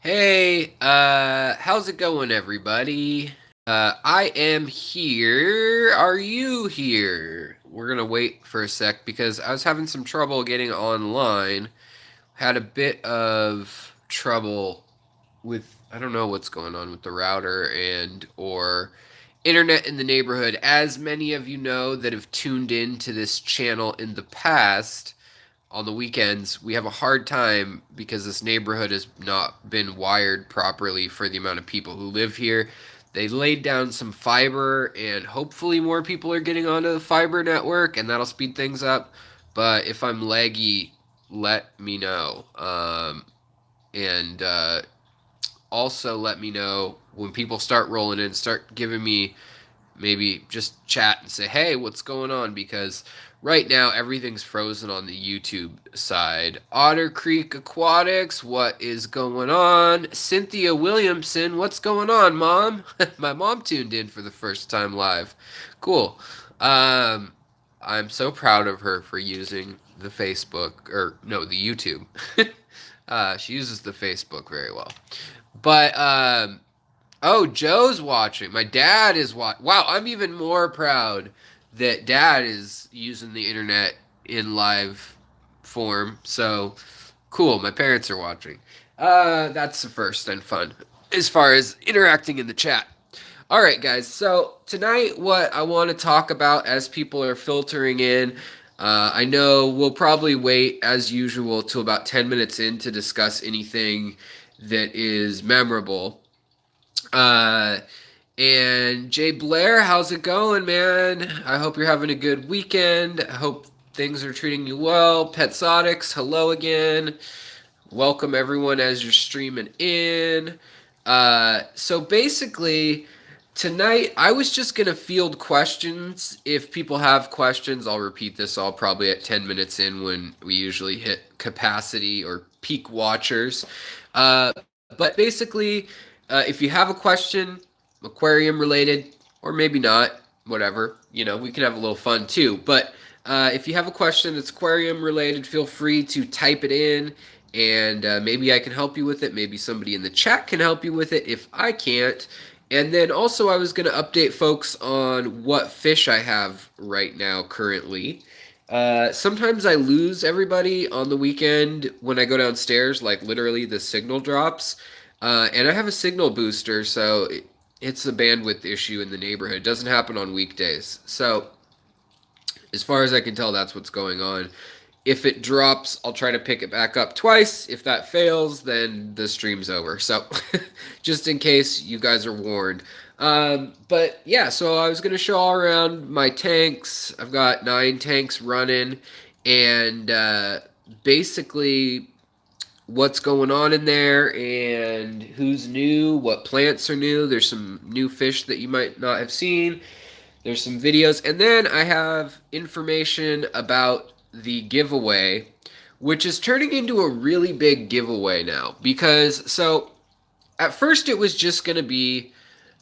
Hey, how's it going, everybody? I am here. Are you here? We're gonna wait for a sec because I was having some trouble getting online. Had a bit of trouble with, I don't know what's going on with the router and or internet in the neighborhood. As many of you know that have tuned in to this channel in the past, on the weekends, we have a hard time because this neighborhood has not been wired properly for the amount of people who live here. They laid down some fiber, and hopefully, more people are getting onto the fiber network, and that'll speed things up. But if I'm laggy, let me know. And also, let me know when people start rolling in, start giving me maybe just chat and say, hey, what's going on? Because right now everything's frozen on the YouTube side. Otter Creek Aquatics, what is going on? Cynthia Williamson, what's going on, Mom? My mom tuned in for the first time live. Cool. Um, I'm so proud of her for using the Facebook, or no, the YouTube. She uses the Facebook very well. But oh, Joe's watching. My dad is watching. Wow, I'm even more proud that dad is using the internet in live form. So cool. My parents are watching. That's the first and fun as far as interacting in the chat. All right, guys. So tonight, what I want to talk about as people are filtering in, I know we'll probably wait as usual till about 10 minutes in to discuss anything that is memorable. Uh, and Jay Blair, how's it going, man? I hope you're having a good weekend. I hope things are treating you well. Petsotics, hello again. Welcome everyone as you're streaming in. So basically, tonight I was just gonna field questions. If people have questions, I'll repeat this all probably at 10 minutes in when we usually hit capacity or peak watchers. But basically, if you have a question, aquarium related, or maybe not, whatever, we can have a little fun too. But if you have a question that's aquarium related, feel free to type it in, and maybe I can help you with it. Maybe somebody in the chat can help you with it if I can't. And then also, I was going to update folks on what fish I have right now currently. Sometimes I lose everybody on the weekend when I go downstairs, like literally the signal drops. And I have a signal booster, so it's a bandwidth issue in the neighborhood. It doesn't happen on weekdays. So, as far as I can tell, that's what's going on. If it drops, I'll try to pick it back up twice. If that fails, then the stream's over. So, just in case you guys are warned. But yeah, so I was going to show all around my tanks. I've got 9 tanks running, and basically what's going on in there and who's new, what plants are new. There's some new fish that you might not have seen. There's some videos. And then I have information about the giveaway, which is turning into a really big giveaway now. Because, so, at first it was just going to be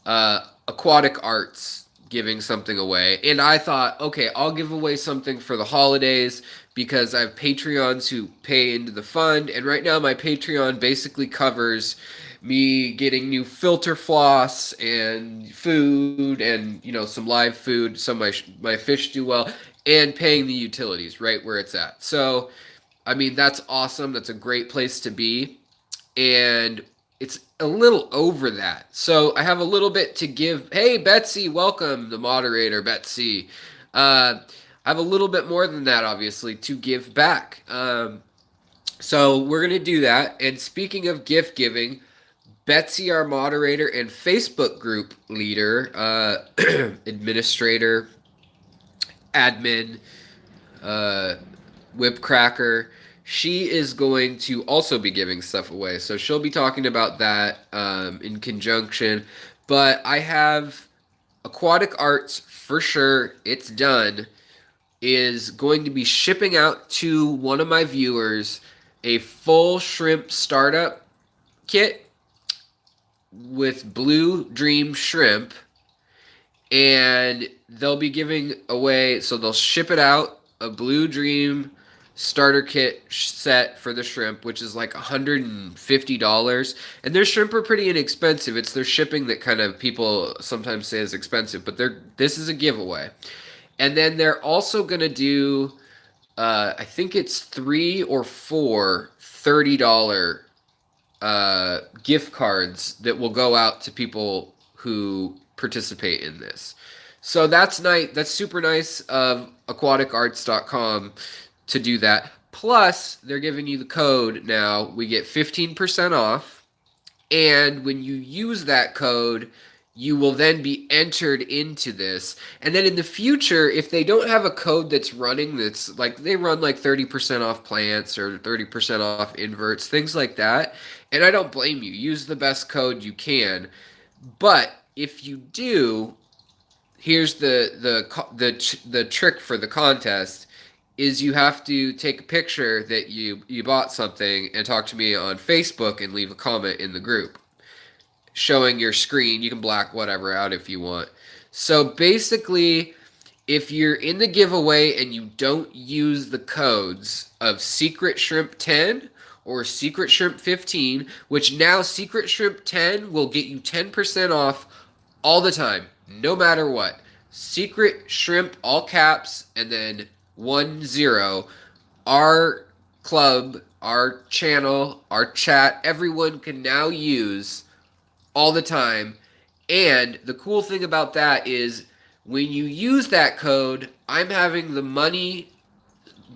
Aquatic Arts giving something away. And I thought, okay, I'll give away something for the holidays because I have Patreons who pay into the fund. And right now my Patreon basically covers me getting new filter floss and food and, some live food so my fish do well, and paying the utilities right where it's at. So, I mean, that's awesome. That's a great place to be. And it's a little over that. So I have a little bit to give. Hey, Betsy, welcome, the moderator, Betsy. I have a little bit more than that, obviously, to give back. So we're going to do that. And speaking of gift giving, Betsy, our moderator and Facebook group leader, administrator, admin, whipcracker, she is going to also be giving stuff away. So she'll be talking about that in conjunction. But I have Aquatic Arts for sure. It's done. Is going to be shipping out to one of my viewers a full shrimp startup kit with Blue Dream shrimp, and they'll be giving away. So they'll ship it out a Blue Dream starter kit set for the shrimp, which is like $150. And their shrimp are pretty inexpensive. It's their shipping that kind of people sometimes say is expensive, but this is a giveaway. And then they're also gonna do I think it's 3 or 4 $30 gift cards that will go out to people who participate in this. So that's nice. That's super nice of aquaticarts.com to do that. Plus, they're giving you the code now. We get 15% off. And when you use that code, you will then be entered into this. And then in the future, if they don't have a code that's running, that's like they run like 30% off plants or 30% off inverts, things like that. And I don't blame you. Use the best code you can. But if you do, here's the trick for the contest is you have to take a picture that you bought something and talk to me on Facebook and leave a comment in the group showing your screen. You can black whatever out if you want. So basically, if you're in the giveaway and you don't use the codes of Secret Shrimp 10 or Secret Shrimp 15, which now Secret Shrimp 10 will get you 10% off all the time, no matter what. Secret Shrimp, all caps, and then 10. Our club, our channel, our chat, everyone can now use all the time. And the cool thing about that is when you use that code, I'm having the money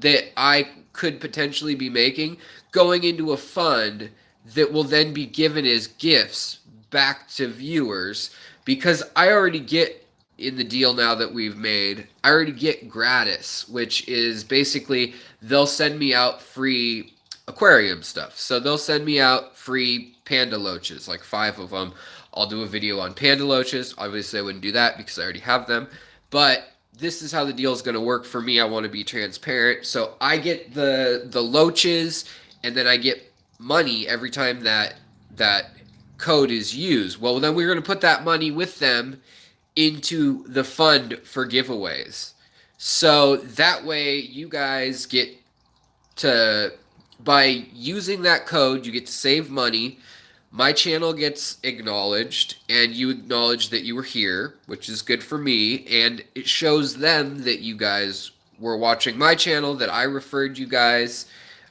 that I could potentially be making going into a fund that will then be given as gifts back to viewers, because I already get in the deal now that we've made, I already get gratis, which is basically they'll send me out free aquarium stuff. So they'll send me out free panda loaches, like 5 of them. I'll do a video on panda loaches. Obviously, I wouldn't do that because I already have them. But this is how the deal is going to work for me. I want to be transparent. So I get the loaches, and then I get money every time that code is used. Well, then we're going to put that money with them into the fund for giveaways. So that way you guys get to, by using that code, you get to save money. My channel gets acknowledged, and you acknowledge that you were here, which is good for me, and it shows them that you guys were watching my channel, that I referred you guys.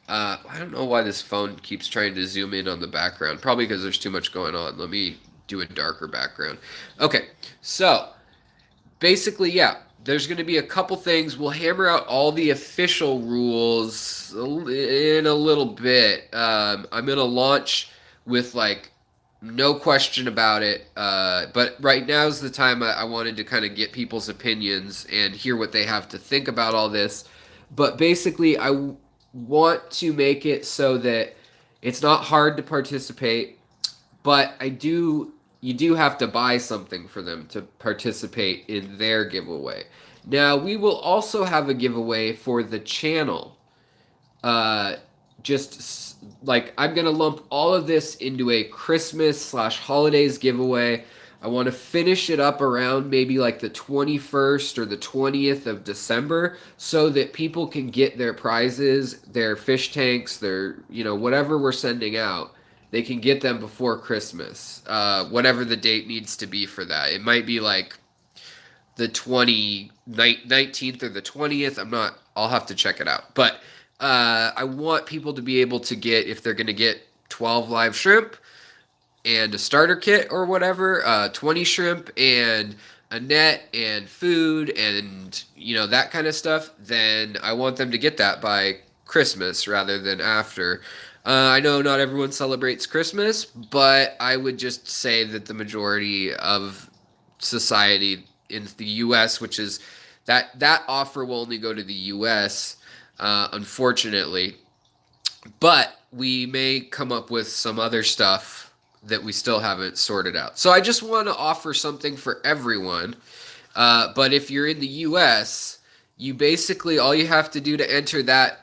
I don't know why this phone keeps trying to zoom in on the background. Probably because there's too much going on. Let me do a darker background. Okay, so basically, yeah, there's going to be a couple things. We'll hammer out all the official rules in a little bit. I'm going to launch with like no question about it. But right now is the time I wanted to kind of get people's opinions and hear what they have to think about all this. But basically, I want to make it so that it's not hard to participate, but you do have to buy something for them to participate in their giveaway. Now, we will also have a giveaway for the channel. Just like I'm going to lump all of this into a Christmas/holidays giveaway. I want to finish it up around maybe like the 21st or the 20th of December so that people can get their prizes, their fish tanks, their, whatever we're sending out. They can get them before Christmas, whatever the date needs to be for that. It might be like the 19th or the 20th. I'll have to check it out. But I want people to be able to get, if they're going to get 12 live shrimp and a starter kit or whatever, 20 shrimp and a net and food and, that kind of stuff, then I want them to get that by Christmas rather than after. I know not everyone celebrates Christmas, but I would just say that the majority of society in the U.S., which is that offer will only go to the U.S., unfortunately. But we may come up with some other stuff that we still haven't sorted out. So I just want to offer something for everyone. But if you're in the U.S., you basically, all you have to do to enter that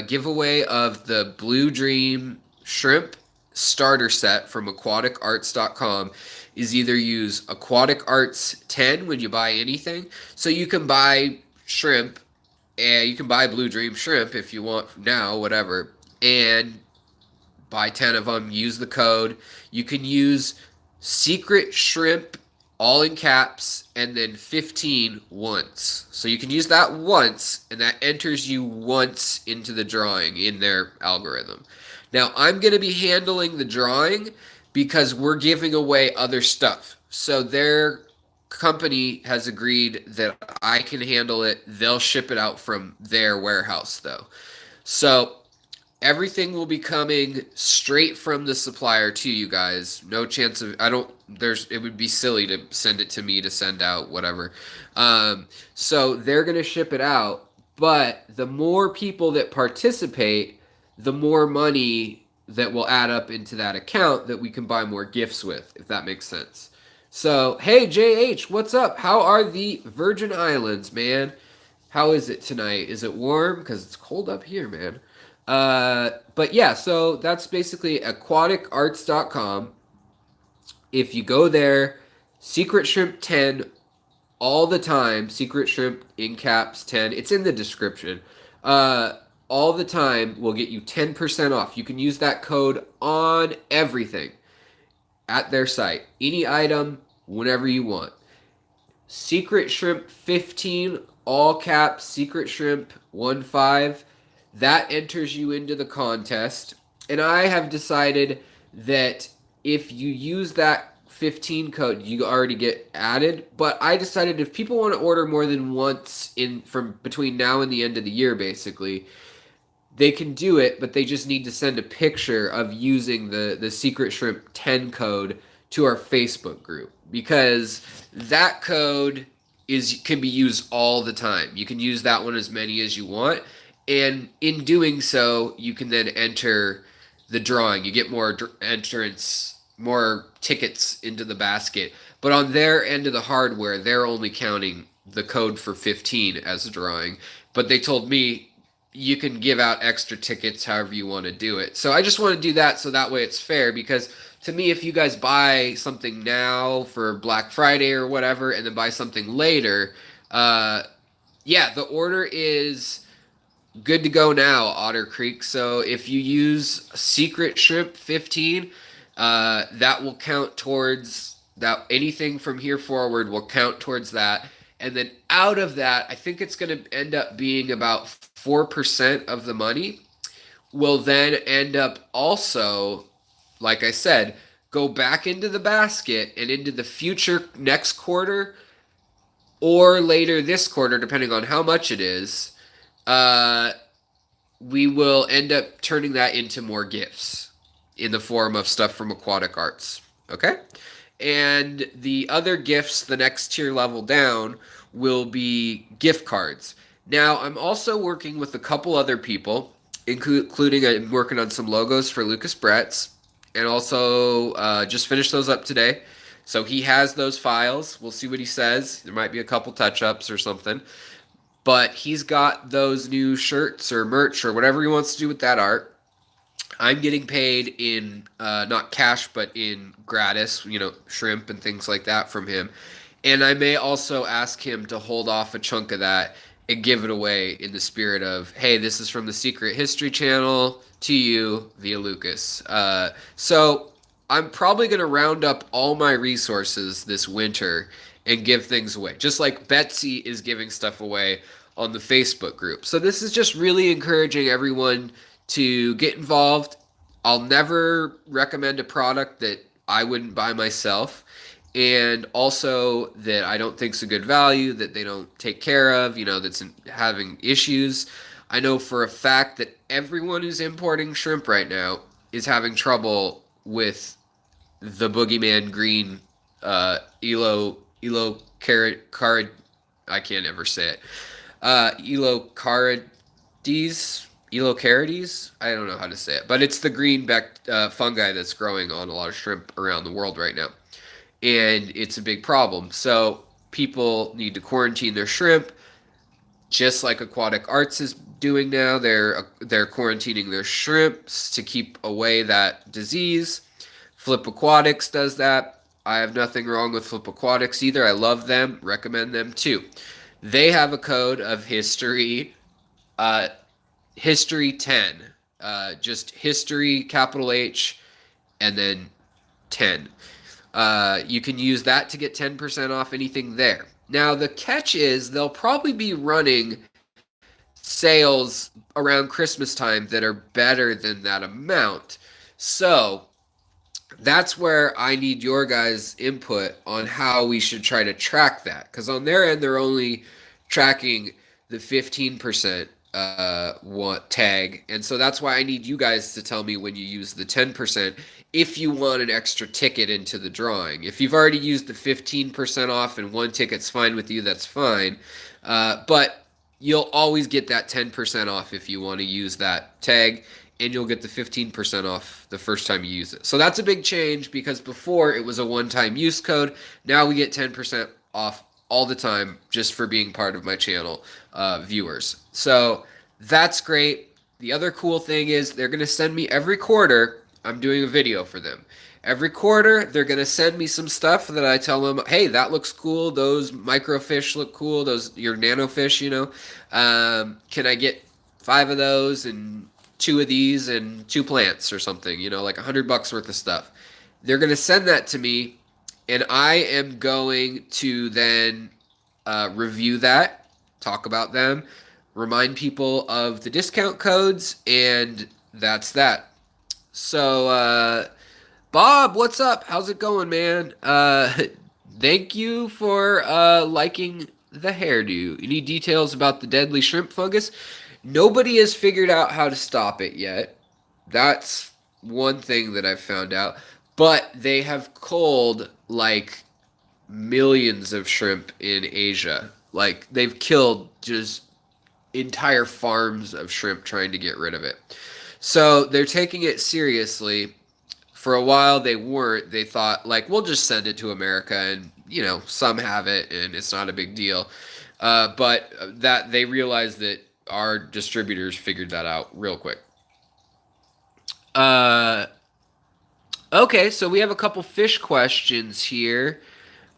giveaway of the Blue Dream Shrimp starter set from aquaticarts.com is either use Aquatic Arts 10 when you buy anything. So you can buy shrimp and you can buy Blue Dream shrimp if you want now, whatever, and buy 10 of them, use the code. You can use secret shrimp all in caps and then 15 once. So you can use that once and that enters you once into the drawing in their algorithm. Now I'm going to be handling the drawing because we're giving away other stuff. So their company has agreed that I can handle it. They'll ship it out from their warehouse though. So everything will be coming straight from the supplier to you guys. No chance of I don't there's it would be silly to send it to me to send out whatever. So they're going to ship it out, but the more people that participate, the more money that will add up into that account that we can buy more gifts with, if that makes sense. So, hey JH, what's up? How are the Virgin Islands, man? How is it tonight? Is it warm? Because it's cold up here, man. But yeah, so that's basically aquaticarts.com. If you go there, Secret Shrimp 10 all the time, Secret Shrimp in caps 10, it's in the description. All the time will get you 10% off. You can use that code on everything at their site, any item, whenever you want. Secret Shrimp 15, all caps, Secret Shrimp 15. That enters you into the contest. And I have decided that if you use that 15 code, you already get added. But I decided if people want to order more than once in from between now and the end of the year, basically, they can do it, but they just need to send a picture of using the Secret Shrimp 10 code to our Facebook group because that code is can be used all the time. You can use that one as many as you want, and in doing so, you can then enter the drawing. You get more entrance, more tickets into the basket. But on their end of the hardware, they're only counting the code for 15 as a drawing. But they told me you can give out extra tickets however you want to do it. So I just want to do that so that way it's fair because to me if you guys buy something now for Black Friday or whatever and then buy something later, yeah, the order is good to go now, Otter Creek. So if you use Secret Shrimp 15, that will count towards that. Anything from here forward will count towards that. And then out of that, I think it's going to end up being about 4% of the money will then end up also, like I said, go back into the basket and into the future next quarter or later this quarter, depending on how much it is. We will end up turning that into more gifts in the form of stuff from Aquatic Arts. Okay? And the other gifts, the next tier level down, will be gift cards. Now, I'm also working with a couple other people, including I'm working on some logos for Lucas Bretz, and also just finished those up today. So he has those files. We'll see what he says. There might be a couple touch-ups or something. But he's got those new shirts or merch or whatever he wants to do with that art. I'm getting paid in not cash, but in gratis, shrimp and things like that from him. And I may also ask him to hold off a chunk of that and give it away in the spirit of, hey, this is from the Secret History Channel to you via Lucas. So I'm probably going to round up all my resources this winter and give things away, just like Betsy is giving stuff away on the Facebook group. So this is just really encouraging everyone to get involved. I'll never recommend a product that I wouldn't buy myself, and also that I don't think is a good value, that they don't take care of, that's having issues. I know for a fact that everyone who's importing shrimp right now is having trouble with the boogeyman green Elo I can't ever say it. Elocarides, Elocarides. I don't know how to say it, but it's the green fungi that's growing on a lot of shrimp around the world right now, and it's a big problem. So people need to quarantine their shrimp, just like Aquatic Arts is doing now. They're quarantining their shrimps to keep away that disease. Flip Aquatics does that. I have nothing wrong with Flip Aquatics either. I love them. Recommend them too. They have a code of history Uh, History 10. Just history, capital H, and then 10. You can use that to get 10% off anything there. Now, the catch is they'll probably be running sales around Christmas time that are better than that amount. So, that's where I need your guys' input on how we should try to track that. Because on their end, they're only tracking the 15% tag. And so that's why I need you guys to tell me when you use the 10% if you want an extra ticket into the drawing. If you've already used the 15% off and one ticket's fine with you, that's fine. But you'll always get that 10% off if you want to use that tag, and you'll get the 15% off the first time you use it. So that's a big change because before it was a one-time use code. Now we get 10% off all the time just for being part of my channel, viewers. So that's great. The other cool thing is they're going to send me every quarter. I'm doing a video for them. Every quarter, they're going to send me some stuff that I tell them, hey, that looks cool. Those microfish look cool. Those, your nanofish, you know. Can I get 5 of those and 2 of these and 2 plants or something, you know, like $100 worth of stuff. They're going to send that to me, and I am going to then review that, talk about them, remind people of the discount codes, and that's that. So, Bob, what's up? How's it going, man? Thank you for liking the hairdo. Any details about the deadly shrimp fungus? Nobody has figured out how to stop it yet. That's one thing that I've found out. But they have culled like millions of shrimp in Asia. Like they've killed just entire farms of shrimp trying to get rid of it. So they're taking it seriously. For a while they weren't. They thought like we'll just send it to America and you know some have it and it's not a big deal. But that they realized that our distributors figured that out real quick. Uh, okay, so we have a couple fish questions here.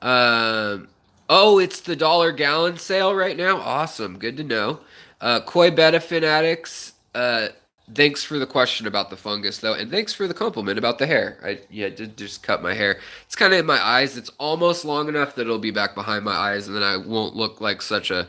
Um, oh, it's the $1 gallon sale right now. Awesome, good to know. Koi Betta Fanatics. Thanks for the question about the fungus though, and thanks for the compliment about the hair. I did just cut my hair. It's kind of in my eyes. It's almost long enough that it'll be back behind my eyes, and then I won't look like such a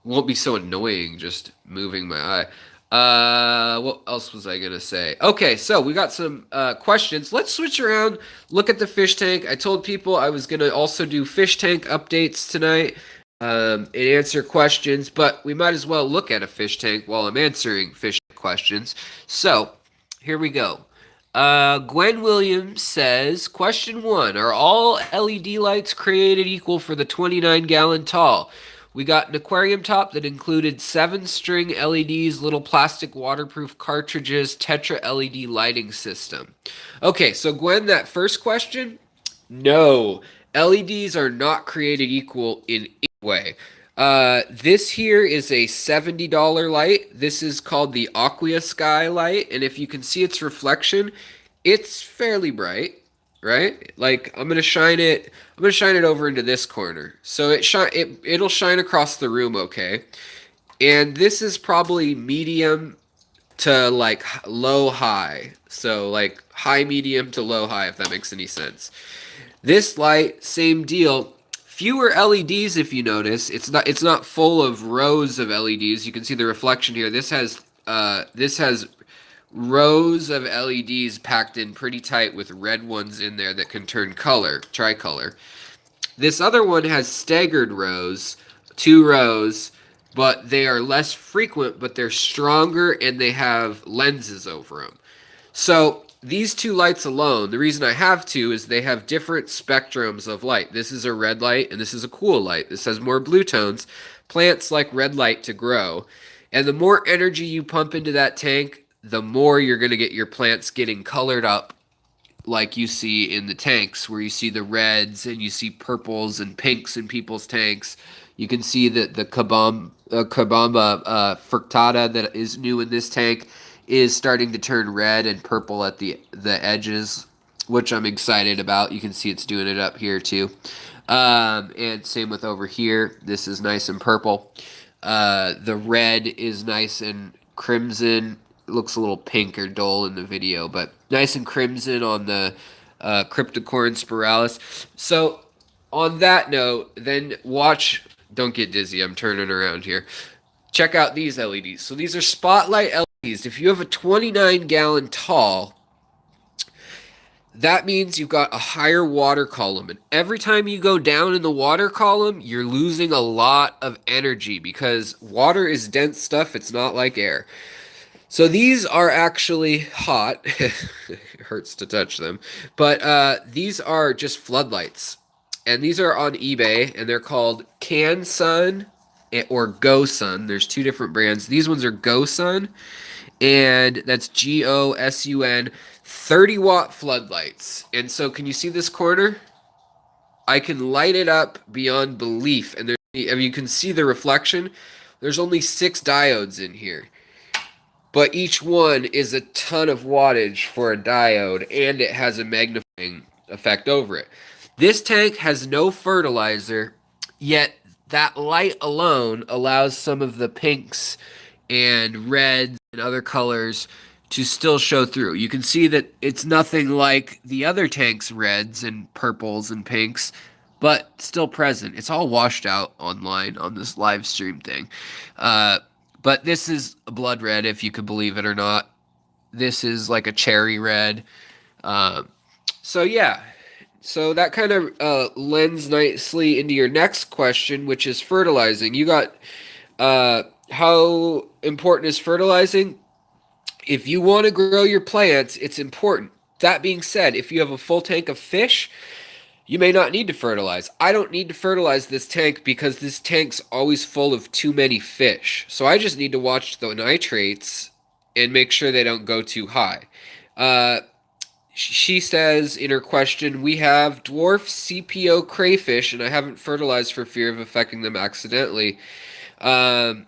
won't be so annoying just moving my eye. What else was I gonna say? Okay, so we got some questions. Let's switch around. Look at the fish tank. I told people I was gonna also do fish tank updates tonight and answer questions, but we might as well look at a fish tank while I'm answering fish questions. So here we go. Gwen Williams says, question 1, are all LED lights created equal for the 29-gallon tall? We got an aquarium top that included 7-string LEDs, little plastic waterproof cartridges, Tetra LED lighting system. Okay, so Gwen, that first question, no. LEDs are not created equal in any way. This here is a $70 light. This is called the Aqua Sky light, and if you can see its reflection, it's fairly bright, right? Like I'm gonna shine it. I'm gonna shine it over into this corner, so it'll shine across the room, okay? And this is probably medium to like low high, so like high medium to low high, if that makes any sense. This light, same deal. Fewer LEDs if you notice. It's not full of rows of LEDs. You can see the reflection here. This has rows of LEDs packed in pretty tight with red ones in there that can turn color, tricolor. This other one has staggered rows, 2 rows, but they are less frequent, but they're stronger and they have lenses over them. So these 2 lights alone, the reason I have 2 is they have different spectrums of light. This is a red light and this is a cool light. This has more blue tones. Plants like red light to grow. And the more energy you pump into that tank, the more you're going to get your plants getting colored up like you see in the tanks where you see the reds and you see purples and pinks in people's tanks. You can see that the Kabamba fructata that is new in this tank is starting to turn red and purple at the edges, which I'm excited about. You can see it's doing it up here too. And same with over here. This is nice and purple. The red is nice and crimson. It looks a little pink or dull in the video, but nice and crimson on the Cryptocorin spiralis. So, on that note, then watch. Don't get dizzy. I'm turning around here. Check out these LEDs. So these are spotlight LEDs. If you have a 29-gallon tall, that means you've got a higher water column. And every time you go down in the water column, you're losing a lot of energy because water is dense stuff. It's not like air. So these are actually hot. It hurts to touch them. But these are just floodlights. And these are on eBay, and they're called CanSun or GoSun. There's two different brands. These ones are GoSun, and that's GOSUN, 30-watt floodlights. And so can you see this corner? I can light it up beyond belief. And you can see the reflection. There's only 6 diodes in here. But each one is a ton of wattage for a diode, and it has a magnifying effect over it. This tank has no fertilizer, yet that light alone allows some of the pinks and reds and other colors to still show through. You can see that it's nothing like the other tank's reds and purples and pinks, but still present. It's all washed out online on this live stream thing. But this is a blood red, if you could believe it or not. This is like a cherry red. So yeah, so that kind of lends nicely into your next question, which is fertilizing. You got how important is fertilizing? If you want to grow your plants, it's important. That being said, if you have a full tank of fish, you may not need to fertilize. I don't need to fertilize this tank because this tank's always full of too many fish. So I just need to watch the nitrates and make sure they don't go too high. She says in her question, we have dwarf CPO crayfish, and I haven't fertilized for fear of affecting them accidentally.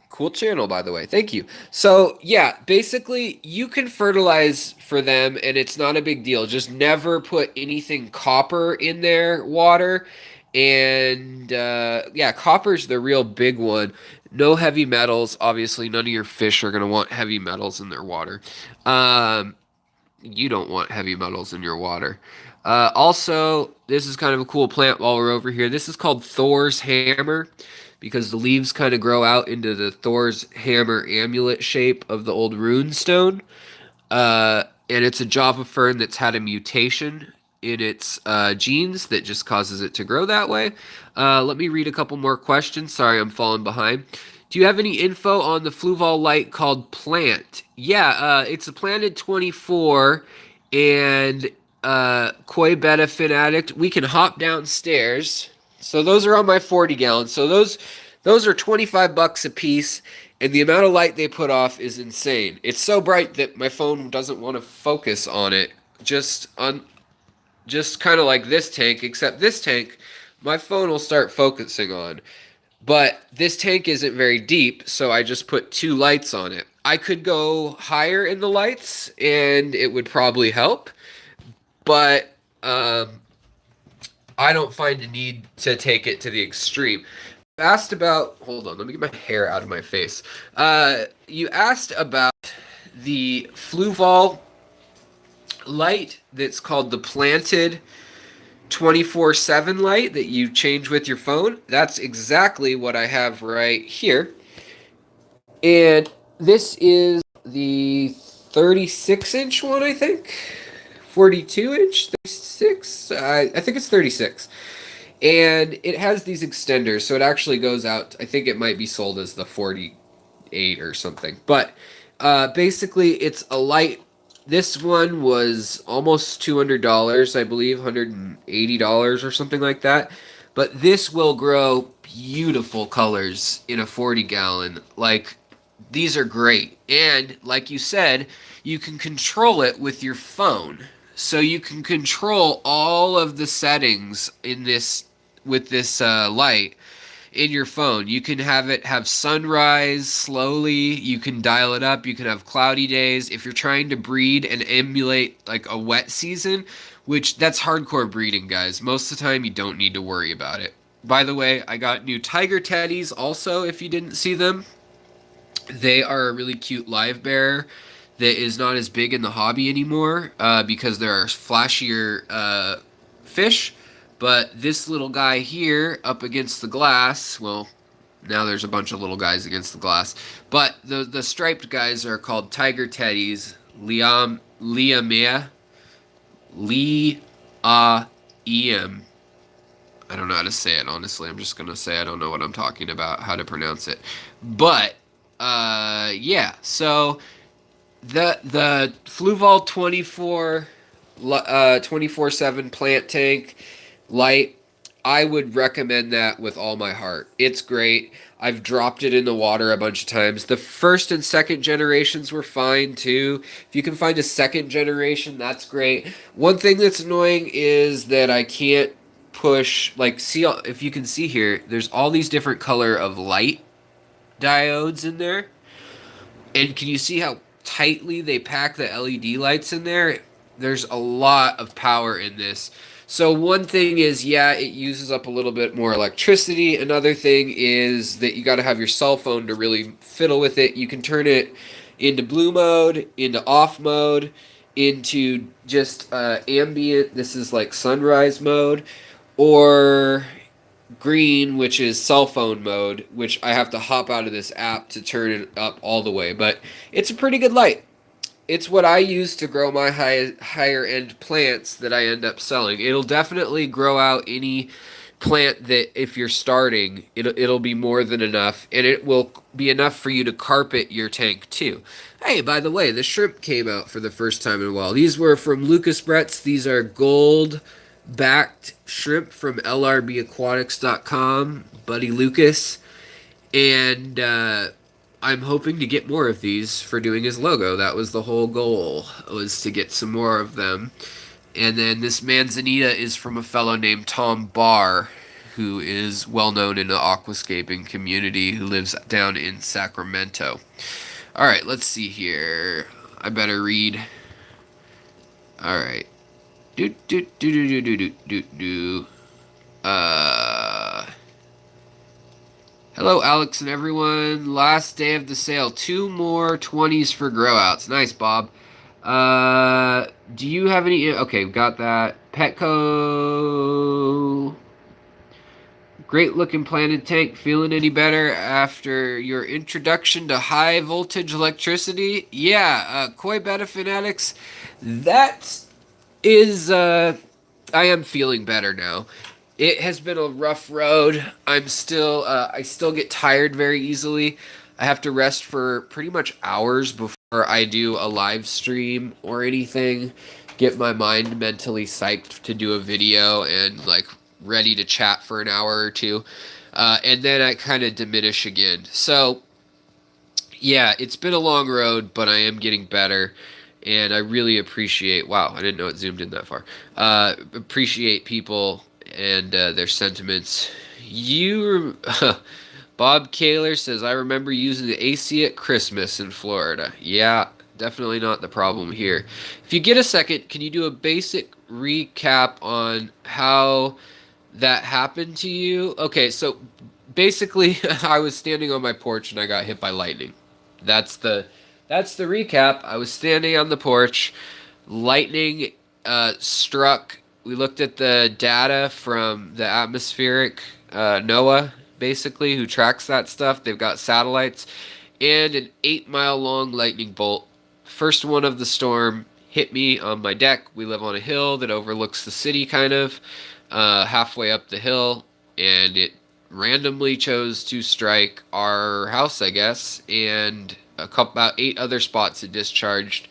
Cool channel, by the way. Thank you. So, yeah, basically, you can fertilize for them, and it's not a big deal. Just never put anything copper in their water. And, yeah, copper's the real big one. No heavy metals. Obviously, none of your fish are going to want heavy metals in their water. You don't want heavy metals in your water. Also, this is kind of a cool plant while we're over here. This is called Thor's Hammer because the leaves kind of grow out into the Thor's Hammer amulet shape of the old rune stone. And it's a Java fern that's had a mutation in its genes that just causes it to grow that way. Let me read a couple more questions. Sorry, I'm falling behind. Do you have any info on the fluval light called Plant? Yeah, it's a Planted 24 and Koi Beta Fin Addict. We can hop downstairs. So those are on my 40 gallons. So those are $25 a piece, and the amount of light they put off is insane. It's so bright that my phone doesn't want to focus on it. Just kind of like this tank, except this tank, my phone will start focusing on. But this tank isn't very deep, so I just put 2 lights on it. I could go higher in the lights, and it would probably help. But I don't find a need to take it to the extreme. You asked about... Hold on, let me get my hair out of my face. You asked about the Fluval light that's called the Planted 24/7 light that you change with your phone. That's exactly what I have right here. And this is the 36-inch one, I think. 42-inch? 36? I think it's 36. And it has these extenders, so it actually goes out. I think it might be sold as the 48 or something. But basically, it's a light. This one was almost $200, I believe, $180 or something like that. But this will grow beautiful colors in a 40-gallon. Like, these are great. And, like you said, you can control it with your phone. So you can control all of the settings in this with this light in your phone. You can have it have sunrise slowly. You can dial it up. You can have cloudy days. If you're trying to breed and emulate like a wet season, which that's hardcore breeding, guys. Most of the time, you don't need to worry about it. By the way, I got new tiger teddies also, if you didn't see them. They are a really cute live bear that is not as big in the hobby anymore because there are flashier fish. But this little guy here up against the glass, well, now there's a bunch of little guys against the glass. But the striped guys are called tiger teddies. Liamea, Lee Em. I don't know how to say it, honestly. I'm just gonna say I don't know what I'm talking about, how to pronounce it. But yeah, so the Fluval 24/7 plant tank light, I would recommend that with all my heart. It's great. I've dropped it in the water a bunch of times. The first and second generations were fine too. If you can find a second generation, that's great. One thing that's annoying is that I can't push, like, see, if you can see here, there's all these different color of light diodes in there. And can you see how tightly they pack the LED lights in there? There's a lot of power in this. So one thing is, yeah, it uses up a little bit more electricity. Another thing is that you got to have your cell phone to really fiddle with it. You can turn it into blue mode, into off mode, into just ambient. This is like sunrise mode, or green, which is cell phone mode, which I have to hop out of this app to turn it up all the way. But it's a pretty good light. It's what I use to grow my higher end plants that I end up selling. It'll definitely grow out any plant that if you're starting, it'll be more than enough, and it will be enough for you to carpet your tank too. Hey, by the way, the shrimp came out for the first time in a while. These were from Lucas Brett's. These are gold backed shrimp from lrbaquatics.com, Buddy Lucas. And I'm hoping to get more of these for doing his logo. That was the whole goal, was to get some more of them. And then this manzanita is from a fellow named Tom Barr, who is well known in the aquascaping community, who lives down in Sacramento. All right, let's see here. I better read. All right. Do do do do do do do do. Uh. Hello, Alex and everyone. Last day of the sale. 2 more 20s for grow outs. Nice, Bob. Do you have any? Okay, got that. Petco. Great looking planted tank. Feeling any better after your introduction to high voltage electricity? Yeah, Koi Beta Fanatics. That is, I am feeling better now. It has been a rough road. I still get tired very easily. I have to rest for pretty much hours before I do a live stream or anything. Get my mind mentally psyched to do a video and like ready to chat for an hour or two. And then I kind of diminish again. So, yeah, it's been a long road, but I am getting better. And I really appreciate, wow, I didn't know it zoomed in that far. Appreciate people and their sentiments. Bob Kaler says, I remember using the AC at Christmas in Florida. Yeah, definitely not the problem here. If you get a second, can you do a basic recap on how that happened to you? Okay, so basically, I was standing on my porch and I got hit by lightning. That's the that's the recap. I was standing on the porch, lightning struck. We looked at the data from the atmospheric NOAA, basically, who tracks that stuff. They've got satellites, and an 8-mile long lightning bolt. First one of the storm hit me on my deck. We live on a hill that overlooks the city, kind of halfway up the hill, and it randomly chose to strike our house, I guess, and about 8 other spots it discharged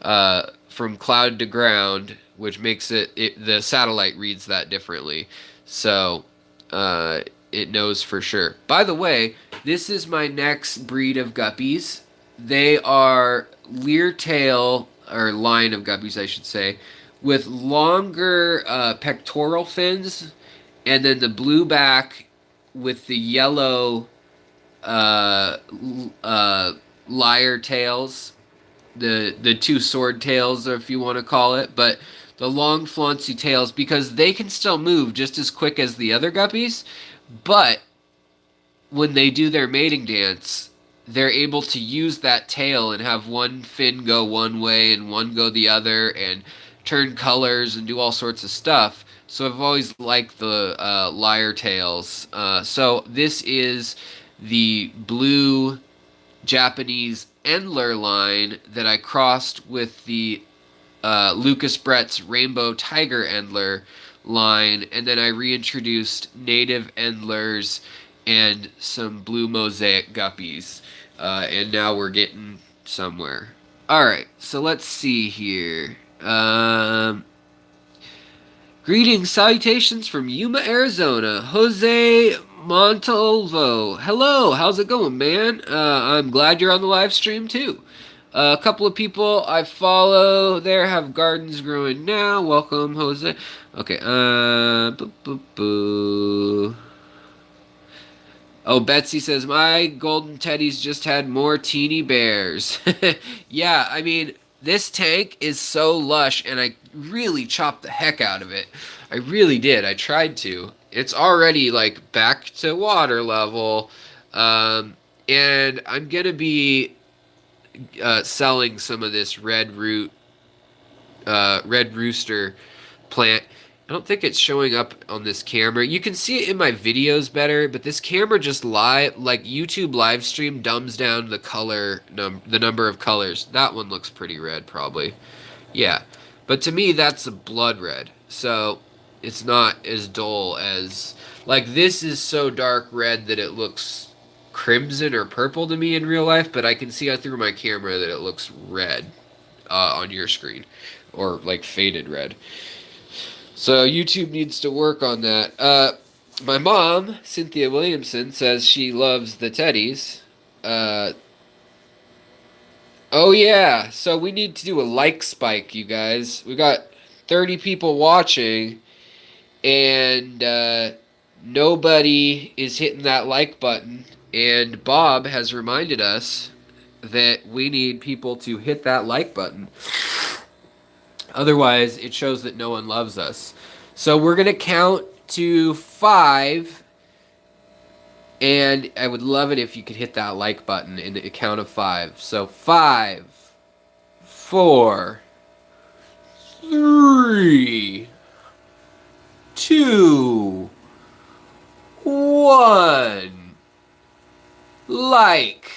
from cloud to ground, which makes it the satellite reads that differently. So it knows for sure. By the way, this is my next breed of guppies. They are leertail, or line of guppies, I should say, with longer pectoral fins, and then the blue back with the yellow lyre tails, the two sword tails, if you want to call it. But the long flauncy tails, because they can still move just as quick as the other guppies, but when they do their mating dance, they're able to use that tail and have one fin go one way and one go the other and turn colors and do all sorts of stuff. So I've always liked the lyre tails. So this is the blue Japanese Endler line that I crossed with the Lucas Brett's Rainbow Tiger Endler line, and then I reintroduced native Endlers and some blue mosaic guppies, and now we're getting somewhere. All right, so let's see here. Greetings, salutations from Yuma, Arizona. Jose Montalvo. Hello, how's it going, man? I'm glad you're on the live stream too. A couple of people I follow there have gardens growing now. Welcome, Jose. Okay, boo, boo, boo. Oh, Betsy says, my golden teddies just had more teeny bears. Yeah, I mean, this tank is so lush, and I really chopped the heck out of it. I really did. I tried to. It's already, like, back to water level. And I'm going to be selling some of this red rooster plant. I don't think it's showing up on this camera. You can see it in my videos better, but this camera just like YouTube live stream dumbs down the the number of colors. That one looks pretty red, probably. Yeah, but to me that's a blood red, so it's not as dull as like this is so dark red that it looks crimson or purple to me in real life, but I can see through my camera that it looks red on your screen, or like faded red. So YouTube needs to work on that. My mom, Cynthia Williamson, says she loves the teddies. Oh yeah, so we need to do a like spike, you guys. We got 30 people watching, and nobody is hitting that like button. And Bob has reminded us that we need people to hit that like button. Otherwise, it shows that no one loves us. So we're going to count to 5. And I would love it if you could hit that like button in the count of 5. So 5, 4, 3, 2, 1. Like.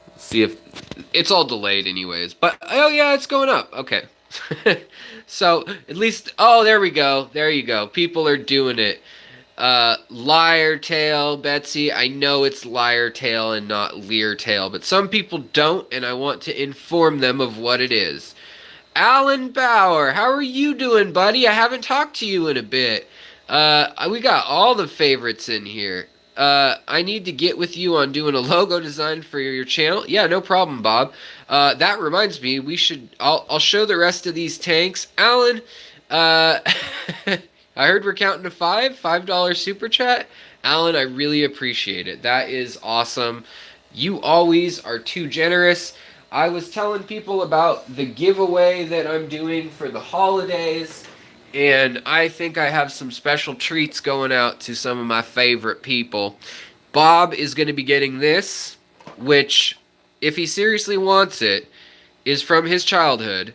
Let's see if it's all delayed anyways. But oh yeah, it's going up. Okay. So at least, oh, there we go. There you go. People are doing it. Lyre tail, Betsy. I know it's lyre tail and not leer tail, but some people don't, and I want to inform them of what it is. Alan Bauer, how are you doing, buddy? I haven't talked to you in a bit. We got all the favorites in here. I need to get with you on doing a logo design for your channel. Yeah, no problem, Bob. That reminds me, I'll show the rest of these tanks. Alan, I heard we're counting to $5 super chat. Alan, I really appreciate it. That is awesome. You always are too generous. I was telling people about the giveaway that I'm doing for the holidays, and I think I have some special treats going out to some of my favorite people. Bob is going to be getting this, which, if he seriously wants it, is from his childhood,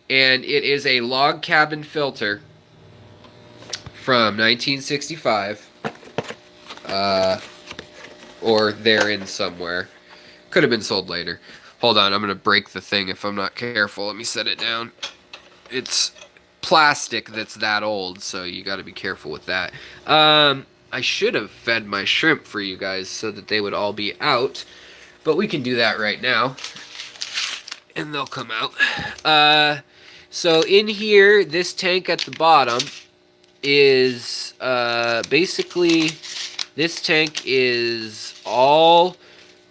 and it is a log cabin filter from 1965, or therein somewhere. Could have been sold later. Hold on, I'm going to break the thing if I'm not careful. Let me set it down. It's plastic that's that old, so you got to be careful with that. I should have fed my shrimp for you guys so that they would all be out, but we can do that right now, and they'll come out. So in here, this tank at the bottom is basically, this tank is all,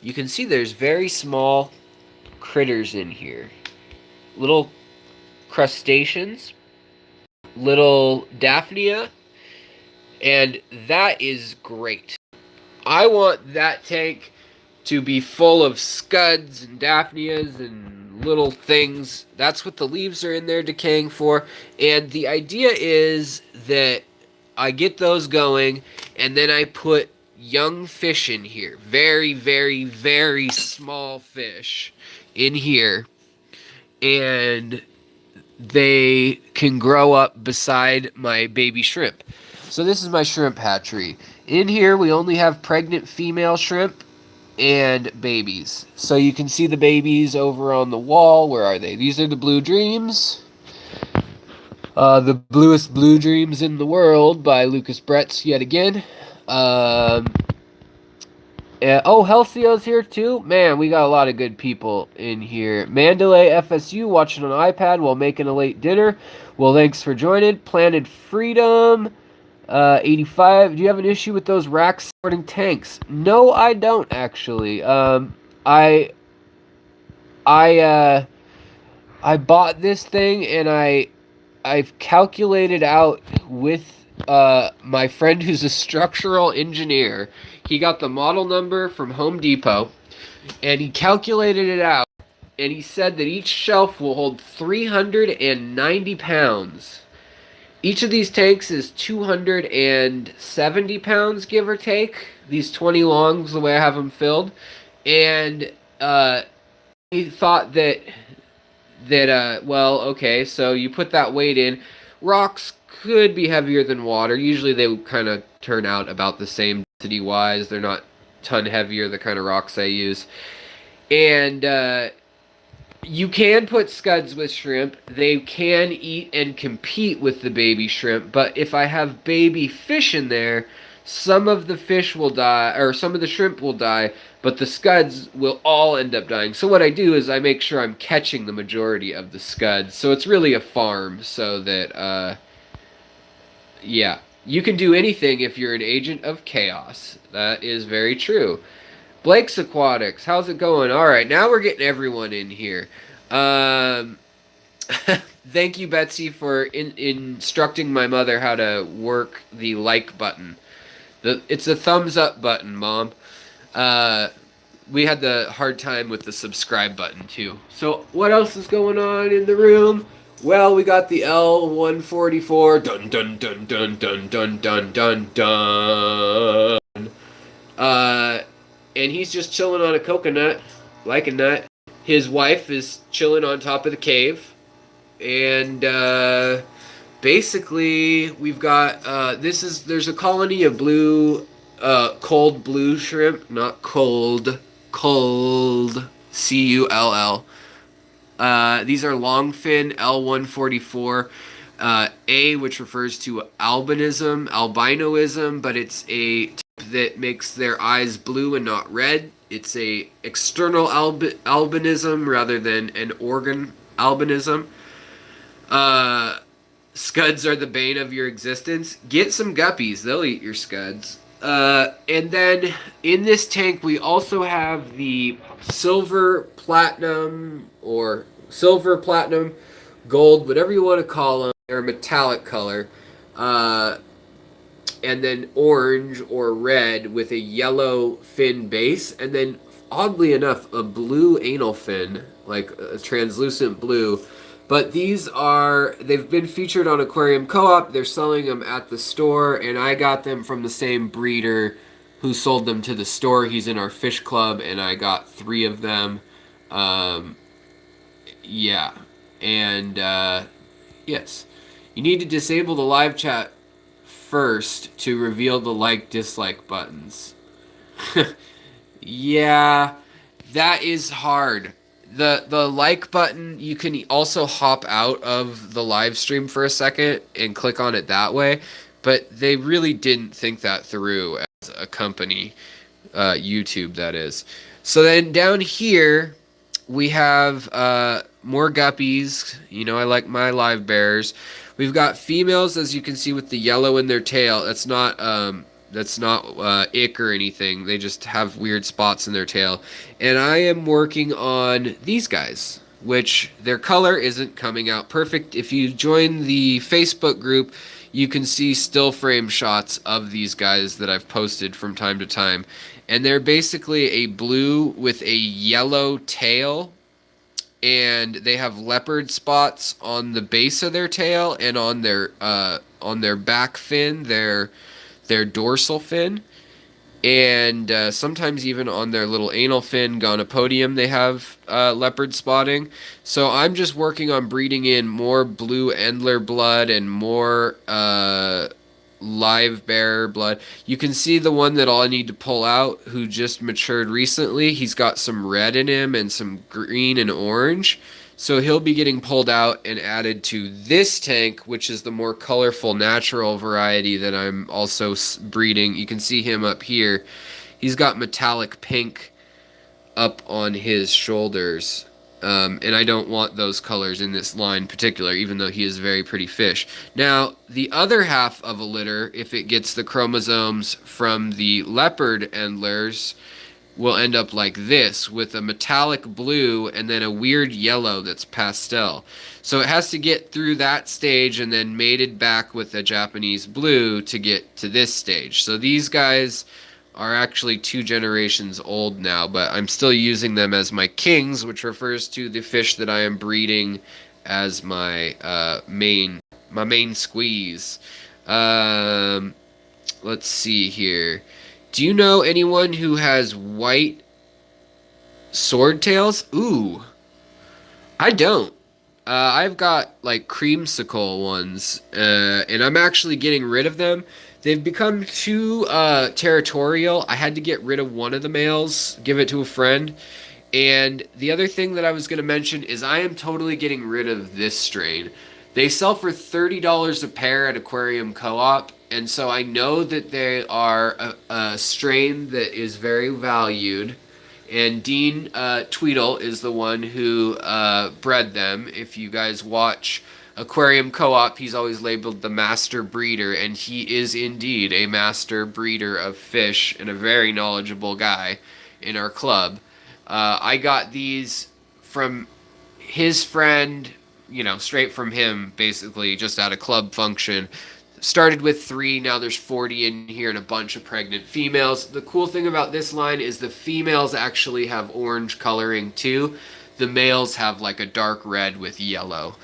you can see there's very small critters in here, little crustaceans, little Daphnia, and that is great. I want that tank to be full of scuds and Daphnias and little things. That's what the leaves are in there decaying for. And the idea is that I get those going, and then I put young fish in here. Very, very, very small fish in here. And they can grow up beside my baby shrimp. So this is my shrimp hatchery. In here, we only have pregnant female shrimp and babies. So you can see the babies over on the wall. Where are they? These are the blue dreams. The bluest blue dreams in the world by Lucas Bretz yet again. Oh, Halcyon's here too? Man, we got a lot of good people in here. Mandalay FSU watching on iPad while making a late dinner. Well, thanks for joining. Planet Freedom 85. Do you have an issue with those rack sorting tanks? No, I don't actually. I bought this thing and I've calculated out with my friend who's a structural engineer. He got the model number from Home Depot and he calculated it out, and he said that each shelf will hold 390 pounds. Each of these tanks is 270 pounds, give or take. These 20 longs, the way I have them filled. And he thought well, okay, so you put that weight in. Rocks could be heavier than water. Usually they kind of turn out about the same density-wise. They're not ton heavier, the kind of rocks I use. And you can put scuds with shrimp. They can eat and compete with the baby shrimp. But if I have baby fish in there, some of the fish will die, or some of the shrimp will die, but the scuds will all end up dying. So what I do is I make sure I'm catching the majority of the scuds. So it's really a farm, so that, yeah. You can do anything if you're an agent of chaos. That is very true. Blake's Aquatics, how's it going? All right, now we're getting everyone in here. Thank you, Betsy, for instructing my mother how to work the like button. It's a thumbs up button, Mom. We had the hard time with the subscribe button, too. So, what else is going on in the room? Well, we got the L144. Dun, dun, dun, dun, dun, dun, dun, dun, dun. And he's just chilling on a coconut, like a nut. His wife is chilling on top of the cave. And, basically, we've got, there's a colony of blue, cold blue shrimp, not cold, Cull. These are longfin L144, A, which refers to albinoism, but it's a type that makes their eyes blue and not red. It's a external albinism rather than an organ albinism. Scuds are the bane of your existence. Get some guppies. They'll eat your scuds. And then in this tank, we also have the silver, platinum, gold, whatever you want to call them. They're a metallic color. And then orange or red with a yellow fin base. And then, oddly enough, a blue anal fin, like a translucent blue. But they've been featured on Aquarium Co-op. They're selling them at the store, and I got them from the same breeder who sold them to the store. He's in our fish club, and I got 3 of them. Yeah. And, yes. You need to disable the live chat first to reveal the like-dislike buttons. Yeah, that is hard. The like button, you can also hop out of the live stream for a second and click on it that way, but they really didn't think that through as a company, YouTube that is. So then down here we have more guppies. You know, I like my live bears. We've got females, as you can see, with the yellow in their tail. That's not ick or anything. They just have weird spots in their tail. And I am working on these guys, which their color isn't coming out perfect. If you join the Facebook group, you can see still frame shots of these guys that I've posted from time to time. And they're basically a blue with a yellow tail and they have leopard spots on the base of their tail and on their back fin, their dorsal fin, and sometimes even on their little anal fin gonopodium they have leopard spotting. So I'm just working on breeding in more blue Endler blood and more live bearer blood. You can see the one that I need to pull out who just matured recently. He's got some red in him and some green and orange. So he'll be getting pulled out and added to this tank, which is the more colorful natural variety that I'm also breeding. You can see him up here. He's got metallic pink up on his shoulders. And I don't want those colors in this line in particular, even though he is a very pretty fish. Now, the other half of a litter, if it gets the chromosomes from the leopard endlers, will end up like this, with a metallic blue and then a weird yellow that's pastel. So it has to get through that stage and then mated back with a Japanese blue to get to this stage. So these guys are actually 2 generations old now, but I'm still using them as my kings, which refers to the fish that I am breeding as my main squeeze. Let's see here. Do you know anyone who has white swordtails? Ooh, I don't. I've got like creamsicle ones, and I'm actually getting rid of them. They've become too territorial. I had to get rid of one of the males, give it to a friend. And the other thing that I was going to mention is I am totally getting rid of this strain. They sell for $30 a pair at Aquarium Co-op, and so I know that they are a strain that is very valued. And Dean Tweedle is the one who bred them. If you guys watch Aquarium Co-op, he's always labeled the master breeder, and he is indeed a master breeder of fish and a very knowledgeable guy in our club. I got these from his friend, you know, straight from him, basically, just at a club function. Started with 3, now there's 40 in here and a bunch of pregnant females. The cool thing about this line is the females actually have orange coloring too. The males have like a dark red with yellow.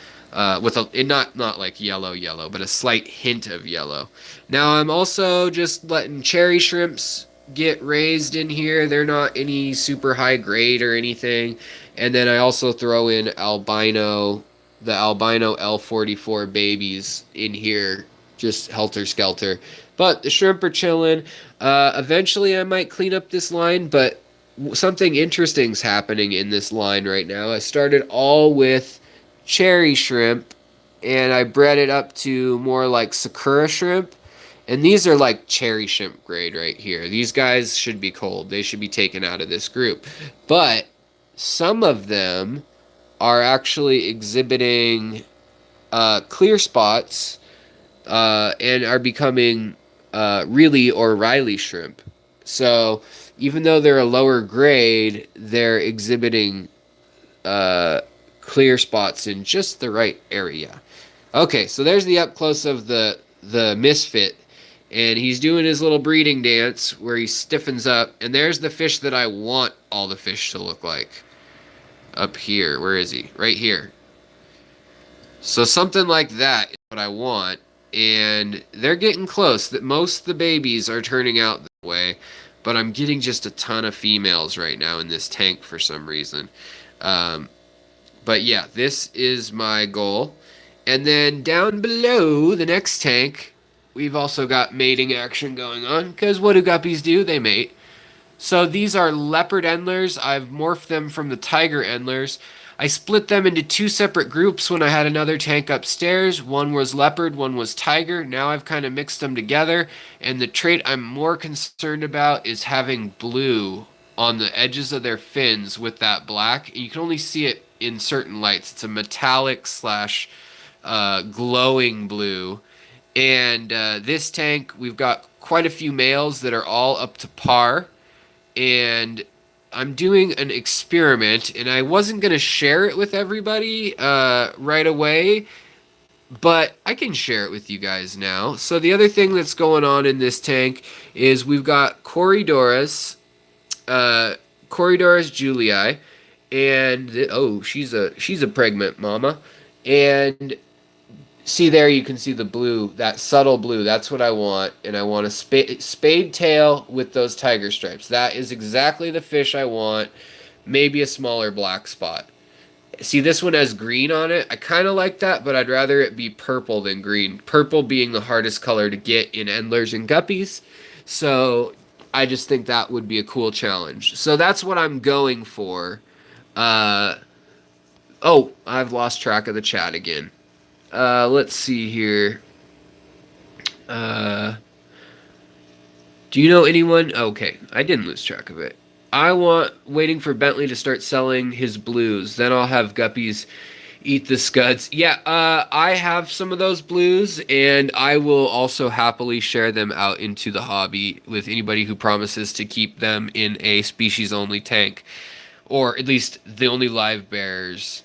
With a not like yellow, but a slight hint of yellow. Now I'm also just letting cherry shrimps get raised in here. They're not any super high grade or anything. And then I also throw in the albino L44 babies in here, just helter-skelter. But the shrimp are chilling. Eventually I might clean up this line, but something interesting's happening in this line right now. I started all with cherry shrimp, and I bred it up to more like sakura shrimp. And these are like cherry shrimp grade right here. These guys should be cold. They should be taken out of this group. But some of them are actually exhibiting clear spots and are becoming really O'Reilly shrimp. So even though they're a lower grade, they're exhibiting clear spots in just the right area. Okay, so there's the up close of the misfit, and he's doing his little breeding dance where he stiffens up, and there's the fish that I want all the fish to look like. Up here, where is he? Right here. So something like that is what I want, and they're getting close. That most of the babies are turning out that way, but I'm getting just a ton of females right now in this tank for some reason. But yeah, this is my goal. And then down below the next tank, we've also got mating action going on, because what do guppies do? They mate. So these are leopard endlers. I've morphed them from the tiger endlers. I split them into 2 separate groups when I had another tank upstairs. One was leopard, one was tiger. Now I've kind of mixed them together, and the trait I'm more concerned about is having blue on the edges of their fins with that black. You can only see it in certain lights. It's a metallic slash glowing blue. And this tank, we've got quite a few males that are all up to par. And I'm doing an experiment, and I wasn't going to share it with everybody right away, but I can share it with you guys now. So the other thing that's going on in this tank is we've got Corydoras julii, and oh, she's a pregnant mama, and see there you can see the blue, that subtle blue. That's what I want, and I want a spade tail with those tiger stripes. That is exactly the fish I want. Maybe a smaller black spot. See, this one has green on it. I kind of like that, but I'd rather it be purple than green. Purple being the hardest color to get in endlers and guppies. So I just think that would be a cool challenge. So that's what I'm going for. Uh, oh, I've lost track of the chat again. Let's see here. Uh, do you know anyone? Okay, I didn't lose track of it. I want waiting for Bentley to start selling his blues. Then I'll have guppies eat the scuds. Yeah, I have some of those blues, and I will also happily share them out into the hobby with anybody who promises to keep them in a species-only tank, or at least the only live bears.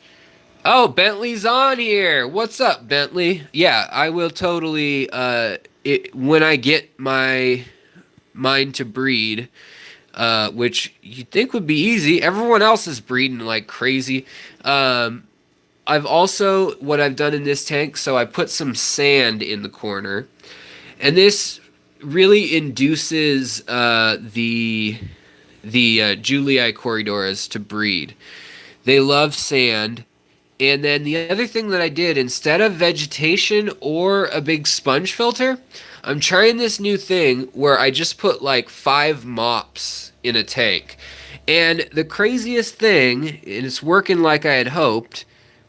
Oh, Bentley's on here. What's up, Bentley? Yeah, I will totally. When I get my mine to breed, which you'd think would be easy. Everyone else is breeding like crazy. I've also, what I've done in this tank, so I put some sand in the corner, and this really induces the Julii corridoras to breed. They love sand. And then the other thing that I did, instead of vegetation or a big sponge filter, I'm trying this new thing where I just put like 5 mops in a tank. And the craziest thing, and it's working like I had hoped,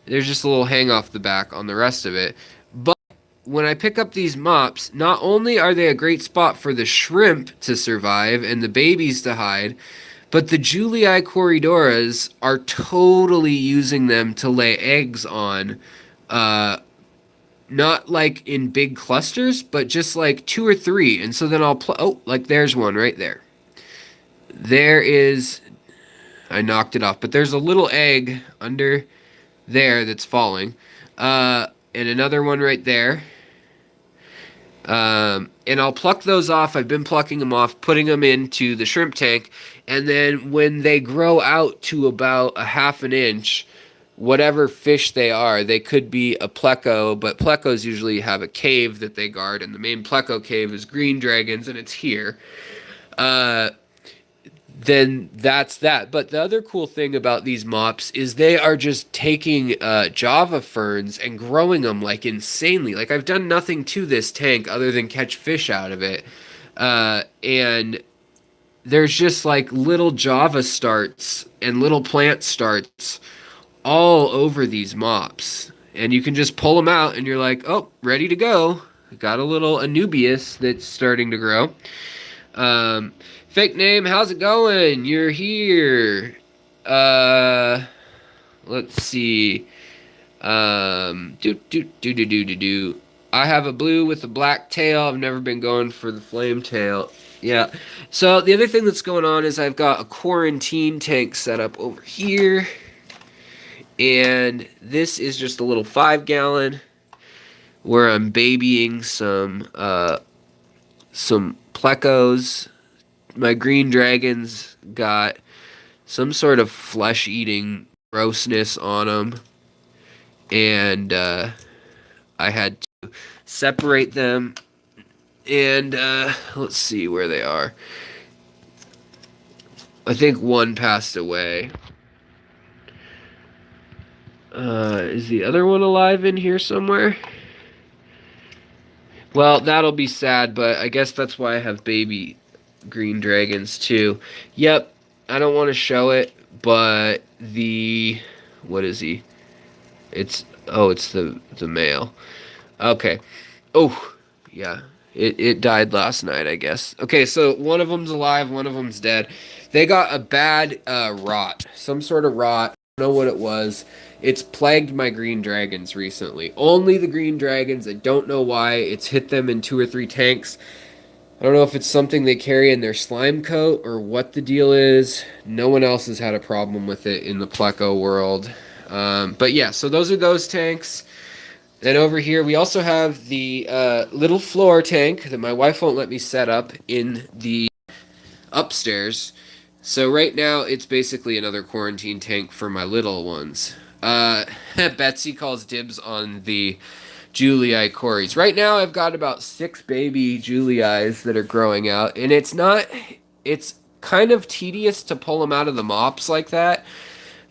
there's just a little hang off the back on the rest of it. But when I pick up these mops, not only are they a great spot for the shrimp to survive and the babies to hide, but the Julii corridoras are totally using them to lay eggs on. Not like in big clusters, but just like 2 or 3. And so then I'll oh, like there's one right there. There is, I knocked it off, but there's a little egg under there that's falling. And another one right there. And I'll pluck those off. I've been plucking them off, putting them into the shrimp tank, and then when they grow out to about a half an inch, whatever fish they are, they could be a pleco, but plecos usually have a cave that they guard, and the main pleco cave is green dragons, and it's here. Then that's that. But the other cool thing about these mops is they are just taking Java ferns and growing them like insanely. Like I've done nothing to this tank other than catch fish out of it. And there's just like little Java starts and little plant starts all over these mops. And you can just pull them out and you're like, oh, ready to go. Got a little Anubias that's starting to grow. Fake name, how's it going? You're here. Let's see. I have a blue with a black tail. I've never been going for the flame tail. Yeah. So the other thing that's going on is I've got a quarantine tank set up over here. And this is just a little 5-gallon where I'm babying some plecos. My green dragons got some sort of flesh-eating grossness on them, and I had to separate them, and let's see where they are. I think one passed away. Is the other one alive in here somewhere? Well, that'll be sad, but I guess that's why I have baby green dragons too. Yep, I don't want to show it, but what is he? It's the male. Okay. Oh, yeah. It died last night, I guess. Okay, so one of them's alive, one of them's dead. They got a bad rot, some sort of rot. I don't know what it was. It's plagued my green dragons recently. Only the green dragons. I don't know why. It's hit them in 2 or 3 tanks. I don't know if it's something they carry in their slime coat or what the deal is. No one else has had a problem with it in the pleco world. But yeah, so those are those tanks. Then over here, we also have the little floor tank that my wife won't let me set up in the upstairs. So right now it's basically another quarantine tank for my little ones. Betsy calls dibs on the Julii cories. Right now I've got about 6 baby Juliis that are growing out, and it's kind of tedious to pull them out of the mops like that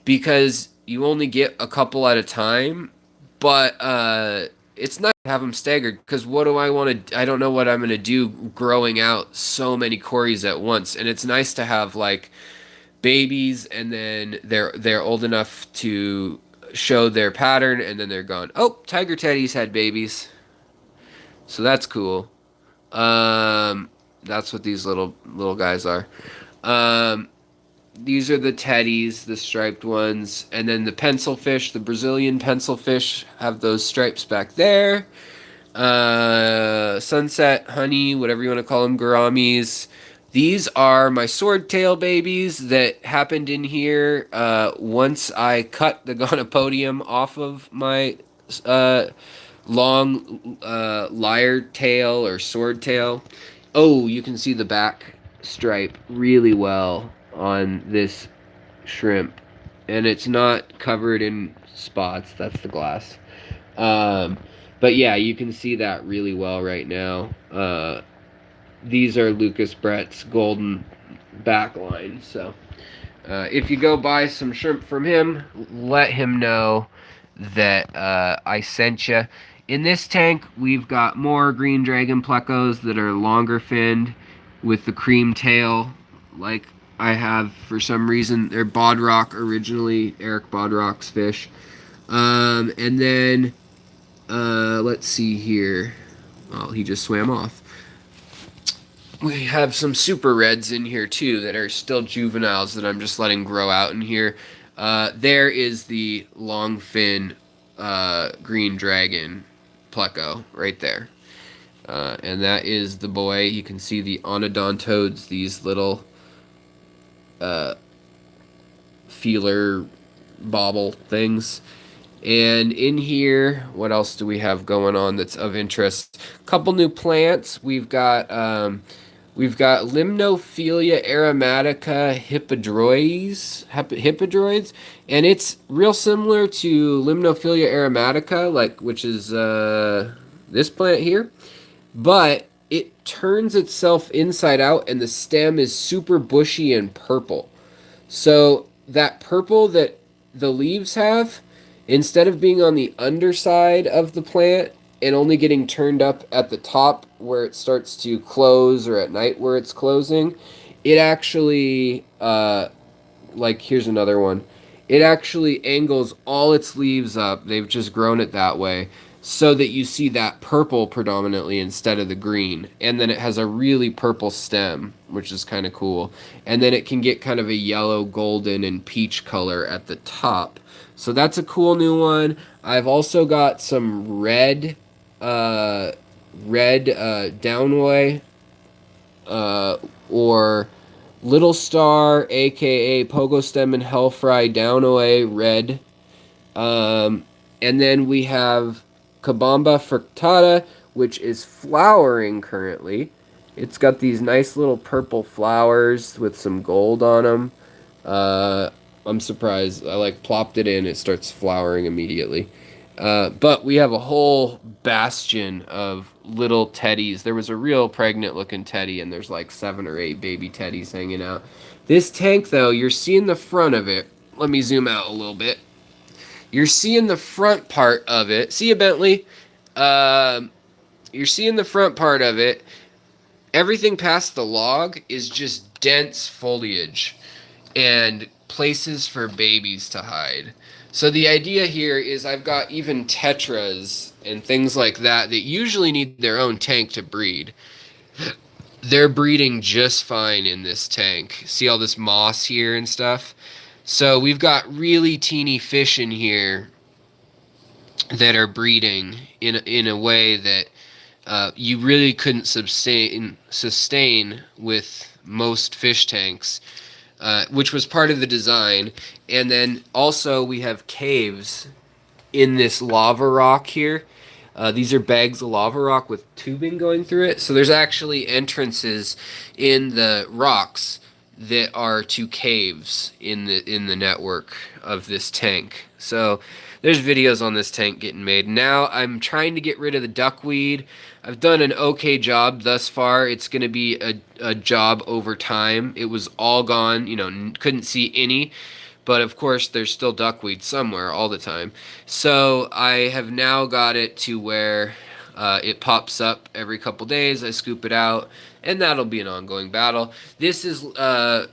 because you only get a couple at a time. But it's nice to have them staggered because what do I want to? I don't know what I'm going to do growing out so many cories at once, and it's nice to have like babies and then they're old enough to show their pattern and then they're gone. Oh, tiger teddies had babies, so that's cool. Um, that's what these little guys are. Um, these are the teddies, the striped ones, and then the pencil fish, the Brazilian pencil fish, have those stripes back there. Sunset honey, whatever you want to call them, gouramis. These are my swordtail babies that happened in here once I cut the gonopodium off of my uh, long lyre tail or sword tail. Oh, you can see the back stripe really well on this shrimp, and it's not covered in spots. That's the glass. Um, but yeah, you can see that really well right now. These are Lucas Brett's golden backline. So if you go buy some shrimp from him, let him know that I sent you. In this tank, we've got more green dragon plecos that are longer finned with the cream tail, like I have for some reason. They're Bodrock originally, Eric Bodrock's fish. And then let's see here. Oh, he just swam off. We have some super reds in here too that are still juveniles that I'm just letting grow out in here. There is the long fin green dragon pleco right there. And that is the boy. You can see the onodontodes, these little feeler bobble things. And in here, what else do we have going on that's of interest? A couple new plants. We've got Limnophilia aromatica hippodroids, and it's real similar to Limnophilia aromatica, like which is this plant here, but it turns itself inside out, and the stem is super bushy and purple. So that purple that the leaves have, instead of being on the underside of the plant and only getting turned up at the top where it starts to close or at night where it's closing, it actually, like here's another one. It actually angles all its leaves up. They've just grown it that way so that you see that purple predominantly instead of the green. And then it has a really purple stem, which is kind of cool. And then it can get kind of a yellow, golden, and peach color at the top. So that's a cool new one. I've also got some red Downway or Little Star, aka Pogo Stem and Hellfry Downaway red. And then we have Cabamba fructata, which is flowering currently. It's got these nice little purple flowers with some gold on them. I'm surprised. I like plopped it in, it starts flowering immediately. But we have a whole bastion of little teddies. There was a real pregnant looking teddy, and there's like 7 or 8 baby teddies hanging out. This tank, though, you're seeing the front of it. Let me zoom out a little bit. You're seeing the front part of it. See you, Bentley? You're seeing the front part of it. Everything past the log is just dense foliage and places for babies to hide. So the idea here is I've got even tetras and things like that that usually need their own tank to breed. They're breeding just fine in this tank. See all this moss here and stuff? So we've got really teeny fish in here that are breeding in a way that you really couldn't sustain with most fish tanks, which was part of the design. And then also we have caves in this lava rock here. These are bags of lava rock with tubing going through it. So there's actually entrances in the rocks that are to caves in the network of this tank. So there's videos on this tank getting made. Now I'm trying to get rid of the duckweed. I've done an okay job thus far. It's going to be a job over time. It was all gone, couldn't see any. But of course, there's still duckweed somewhere all the time. So I have now got it to where it pops up every couple days. I scoop it out, and that'll be an ongoing battle. This is Pantanal,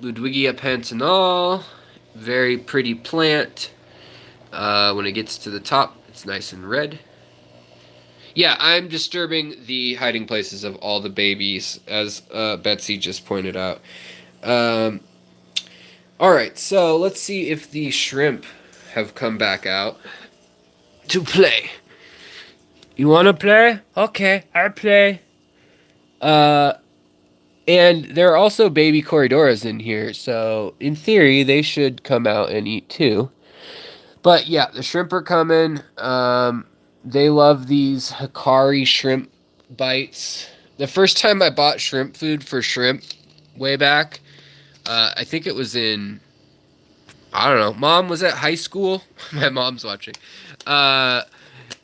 Ludwigia pantanal. Very pretty plant. When it gets to the top, it's nice and red. Yeah, I'm disturbing the hiding places of all the babies, as Betsy just pointed out. Um, all right, so let's see if the shrimp have come back out to play. You want to play? Okay, I play. Uh, and there are also baby corridoras in here, so in theory they should come out and eat too. But yeah, the shrimp are coming. They love these Hikari shrimp bites. The first time I bought shrimp food for shrimp way back, I think it was in, I don't know, Mom, was it high school? My mom's watching. Uh,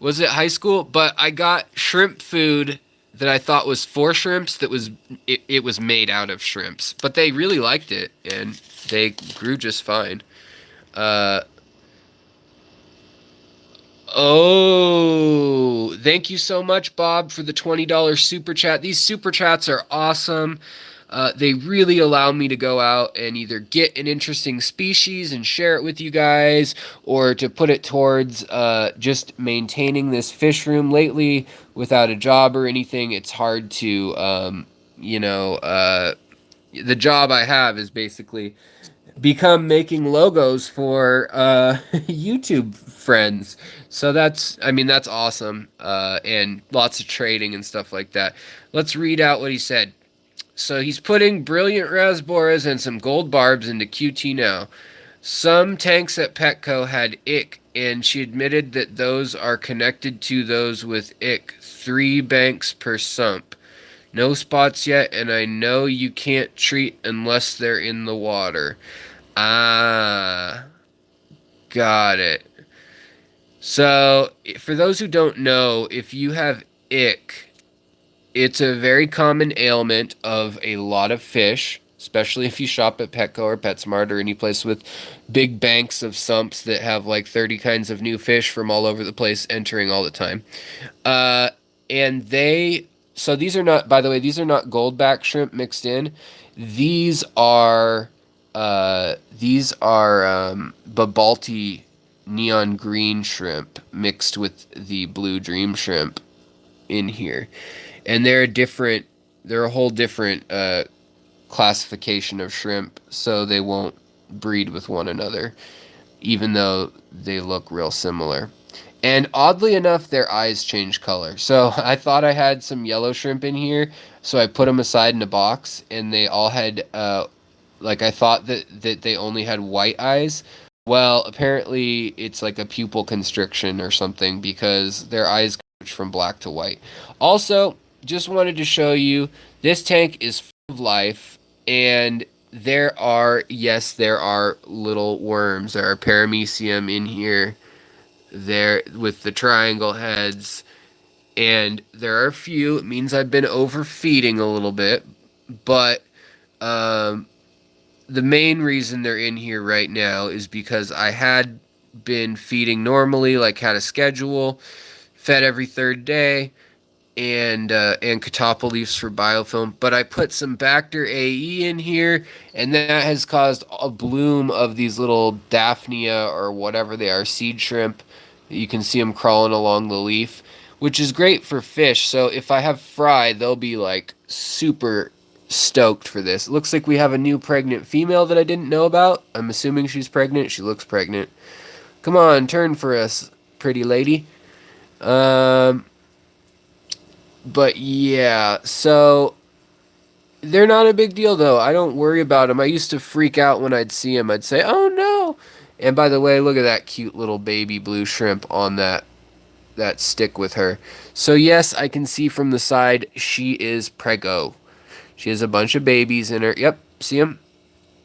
was it high school? But I got shrimp food that I thought was for shrimps it was made out of shrimps. But they really liked it, and they grew just fine. Uh, Oh, thank you so much, Bob, for the $20 super chat. These super chats are awesome. They really allow me to go out and either get an interesting species and share it with you guys, or to put it towards just maintaining this fish room. Lately, without a job or anything, it's hard to, the job I have is basically become making logos for YouTube friends. So that's awesome. And lots of trading and stuff like that. Let's read out what he said. So he's putting brilliant rasboras and some gold barbs into QT now. Some tanks at Petco had ick, and she admitted that those are connected to those with ick. 3 banks per sump. No spots yet, and I know you can't treat unless they're in the water. Ah, got it. So, for those who don't know, if you have ick, it's a very common ailment of a lot of fish, especially if you shop at Petco or PetSmart or any place with big banks of sumps that have like 30 kinds of new fish from all over the place entering all the time. Uh, and so these are not, by the way, these are not goldback shrimp mixed in. These are, Babalti neon green shrimp mixed with the blue dream shrimp in here. And they're a whole different classification of shrimp, so they won't breed with one another, even though they look real similar. And oddly enough, their eyes change color. So I thought I had some yellow shrimp in here, so I put them aside in a box, and they all had, I thought that they only had white eyes. Well, apparently it's like a pupil constriction or something because their eyes switch from black to white. Also, just wanted to show you, this tank is full of life, and yes, there are little worms. There are paramecium in here, there with the triangle heads, and there are a few. It means I've been overfeeding a little bit, but the main reason they're in here right now is because I had been feeding normally, like had a schedule, fed every third day, and catappa leaves for biofilm. But I put some Bacter AE in here, and that has caused a bloom of these little Daphnia or whatever they are, seed shrimp. You can see them crawling along the leaf, which is great for fish. So if I have fry, they'll be like super stoked for this. It looks like we have a new pregnant female that I didn't know about. I'm assuming she's pregnant. She looks pregnant. Come on, turn for us, pretty lady. But yeah, so they're not a big deal though. I don't worry about them. I used to freak out when I'd see them. I'd say, "Oh no!" And by the way, look at that cute little baby blue shrimp on that stick with her. So yes, I can see from the side she is preggo. She has a bunch of babies in her. Yep, see them?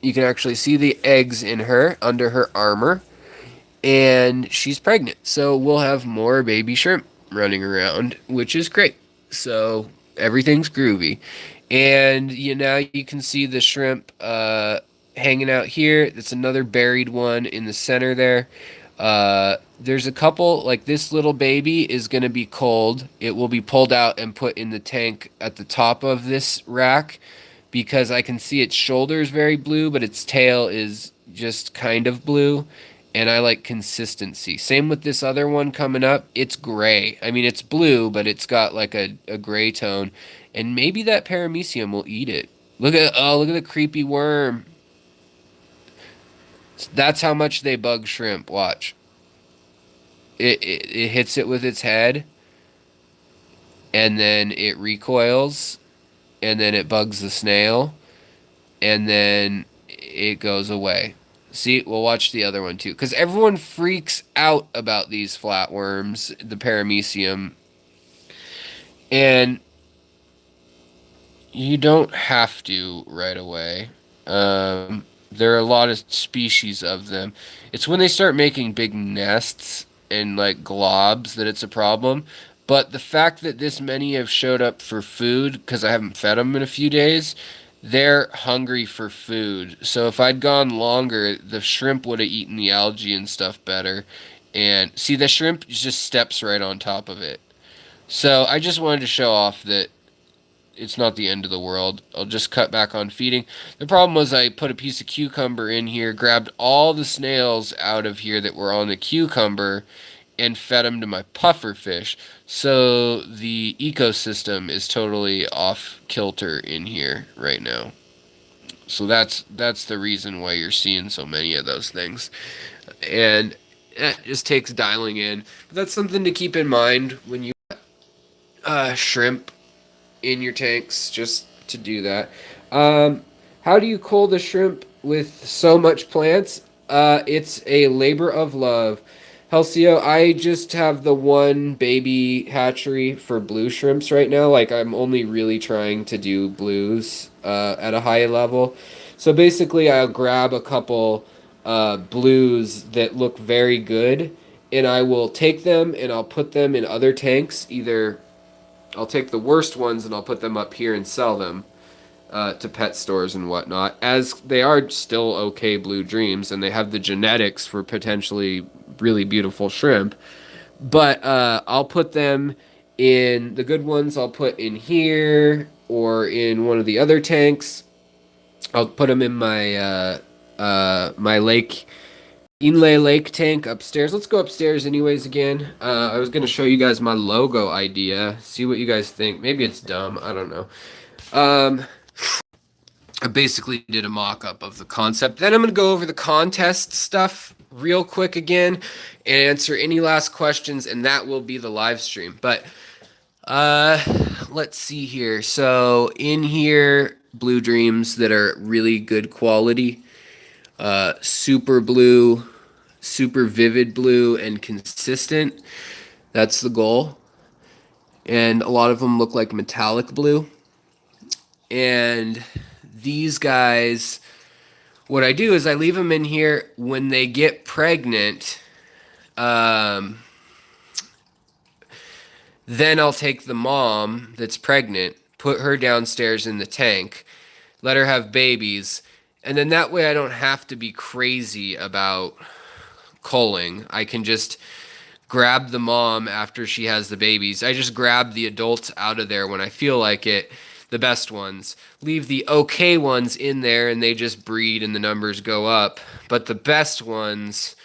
You can actually see the eggs in her under her armor. And she's pregnant. So we'll have more baby shrimp running around, which is great. So everything's groovy. And now you can see the shrimp hanging out here. That's another buried one in the center there. There's a couple, like this little baby is going to be cold. It will be pulled out and put in the tank at the top of this rack because I can see its shoulders very blue, but its tail is just kind of blue. And I like consistency. Same with this other one coming up. It's gray. I mean, it's blue, but it's got like a gray tone. And maybe that paramecium will eat it. Look at the creepy worm. That's how much they bug shrimp. Watch. It hits it with its head, and then it recoils, and then it bugs the snail, and then it goes away. See, we'll watch the other one too, because everyone freaks out about these flatworms, the paramecium, and you don't have to right away. There are a lot of species of them. It's when they start making big nests and like globs that it's a problem. But the fact that this many have showed up for food, because I haven't fed them in a few days, they're hungry for food. So if I'd gone longer, the shrimp would have eaten the algae and stuff better. And see, the shrimp just steps right on top of it. So I just wanted to show off that it's not the end of the world. I'll just cut back on feeding. The problem was I put a piece of cucumber in here, grabbed all the snails out of here that were on the cucumber, and fed them to my puffer fish. So the ecosystem is totally off kilter in here right now. So that's the reason why you're seeing so many of those things. And it just takes dialing in. But that's something to keep in mind when you shrimp in your tanks, just to do that. How do you cull the shrimp with so much plants? It's a labor of love. Halcyo, I just have the one baby hatchery for blue shrimps right now. Like, I'm only really trying to do blues at a high level. So basically, I'll grab a couple blues that look very good, and I will take them and I'll put them in other tanks. Either I'll take the worst ones and I'll put them up here and sell them to pet stores and whatnot, as they are still okay blue dreams and they have the genetics for potentially really beautiful shrimp. But I'll put them in the good ones. I'll put in here or in one of the other tanks. I'll put them in my lake Inlay Lake tank upstairs. Let's go upstairs anyways again. I was going to show you guys my logo idea. See what you guys think. Maybe it's dumb. I don't know. I basically did a mock-up of the concept. Then I'm going to go over the contest stuff real quick again and answer any last questions, and that will be the live stream. But let's see here. So in here, blue dreams that are really good quality. Super blue, super vivid blue, and consistent. That's the goal. And a lot of them look like metallic blue. And these guys, what I do is I leave them in here when they get pregnant. Then I'll take the mom that's pregnant, put her downstairs in the tank, let her have babies, and then that way I don't have to be crazy about culling. I can just grab the mom after she has the babies. I just grab the adults out of there when I feel like it, the best ones. Leave the okay ones in there and they just breed and the numbers go up. But the best ones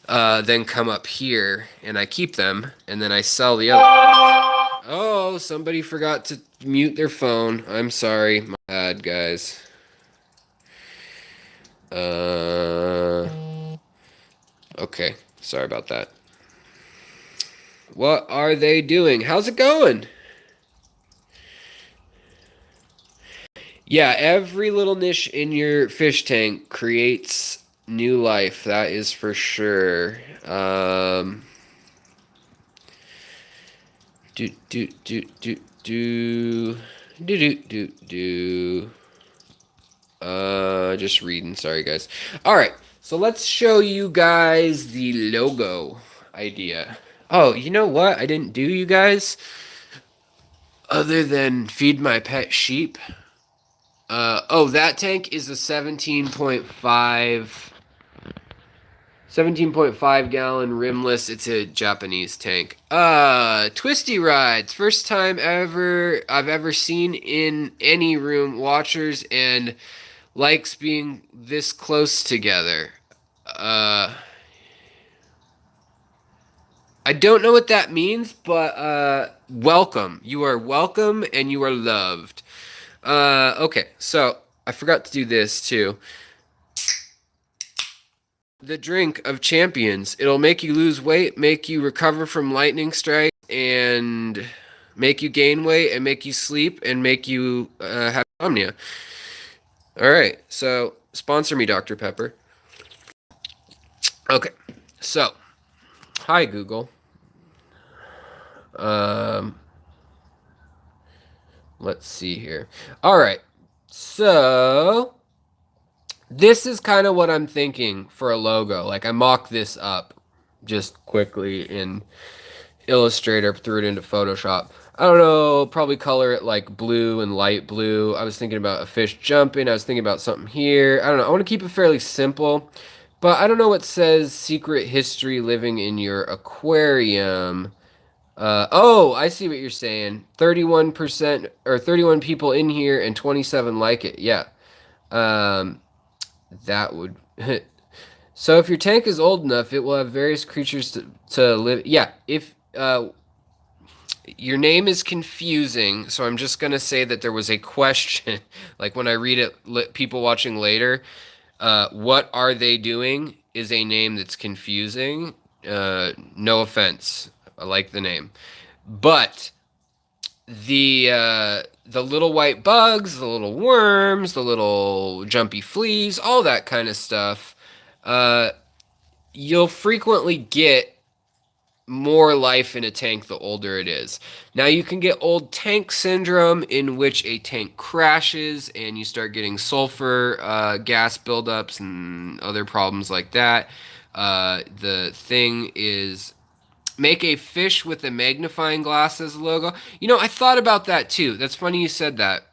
then come up here and I keep them and then I sell the other ones. Oh, somebody forgot to mute their phone. I'm sorry. My bad, guys. Okay. Sorry about that. What are they doing? How's it going? Yeah, every little niche in your fish tank creates new life. That is for sure. Do, do, do, do, do. Do do do do. Just reading. Sorry, guys. All right, so let's show you guys the logo idea. Oh, you know what? I didn't do, you guys, other than feed my pet sheep. That tank is a 17.5 gallon rimless. It's a Japanese tank. Twisty rides. First time ever I've ever seen in any room. Watchers and likes being this close together. Uh, I don't know what that means, but welcome. You are welcome and you are loved. Okay, so I forgot to do this too. The drink of champions. It'll make you lose weight, make you recover from lightning strikes, and make you gain weight, and make you sleep, and make you have insomnia. All right, so sponsor me, Dr. Pepper. Okay, so hi Google. Um, let's see here. All right, so this is kind of what I'm thinking for a logo. Like I mocked this up just quickly in Illustrator, threw it into Photoshop. I don't know, probably color it like blue and light blue. I was thinking about a fish jumping. I was thinking about something here. I don't know. I want to keep it fairly simple, but I don't know what says secret history living in your aquarium. I see what you're saying. 31% or 31 people in here and 27 like it. Yeah. Um, that would. So if your tank is old enough, it will have various creatures to live. Yeah, if your name is confusing, so I'm just gonna say that there was a question. Like when I read it, people watching later, what are they doing? Is a name that's confusing. No offense, I like the name, but the little white bugs, the little worms, the little jumpy fleas, all that kind of stuff. Uh, you'll frequently get more life in a tank the older it is. Now you can get old tank syndrome in which a tank crashes and you start getting sulfur gas buildups and other problems like that. The thing is make a fish with a magnifying glass as a logo. You know, I thought about that too. That's funny you said that.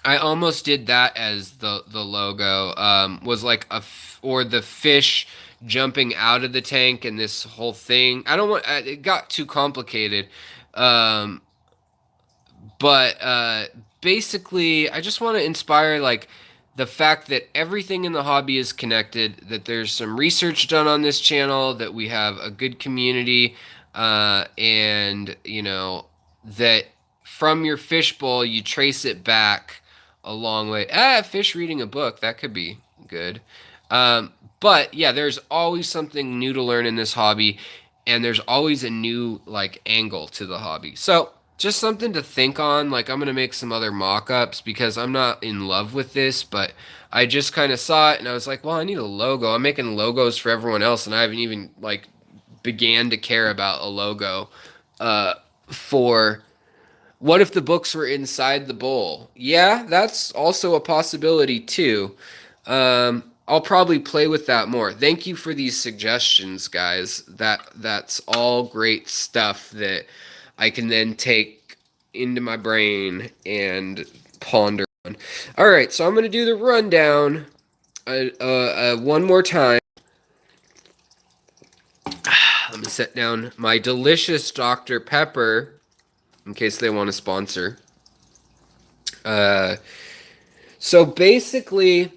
I almost did that as the logo. Was like or the fish jumping out of the tank and this whole thing. I don't want it got too complicated. Um, but basically, I just want to inspire like the fact that everything in the hobby is connected. That there's some research done on this channel. That we have a good community, and you know that from your fishbowl you trace it back a long way. Fish reading a book, that could be good. But yeah, there's always something new to learn in this hobby, and there's always a new like angle to the hobby. So just something to think on. Like I'm gonna make some other mock-ups because I'm not in love with this, but I just kind of saw it and I was like, well, I need a logo. I'm making logos for everyone else, and I haven't even like began to care about a logo for what if the books were inside the bowl? Yeah, that's also a possibility too. I'll probably play with that more. Thank you for these suggestions, guys. That's all great stuff that I can then take into my brain and ponder on. All right, so I'm gonna do the rundown one more time. Let me set down my delicious Dr. Pepper in case they want to sponsor. So basically,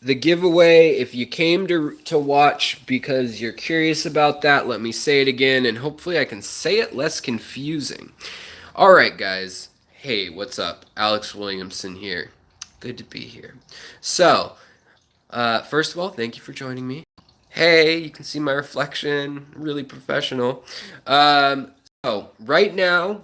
the giveaway, if you came to watch because you're curious about that, let me say it again, and hopefully I can say it less confusing. All right, guys. Hey, what's up? Alex Williamson here. Good to be here. So, first of all, thank you for joining me. Hey, you can see my reflection. Really professional. So, right now,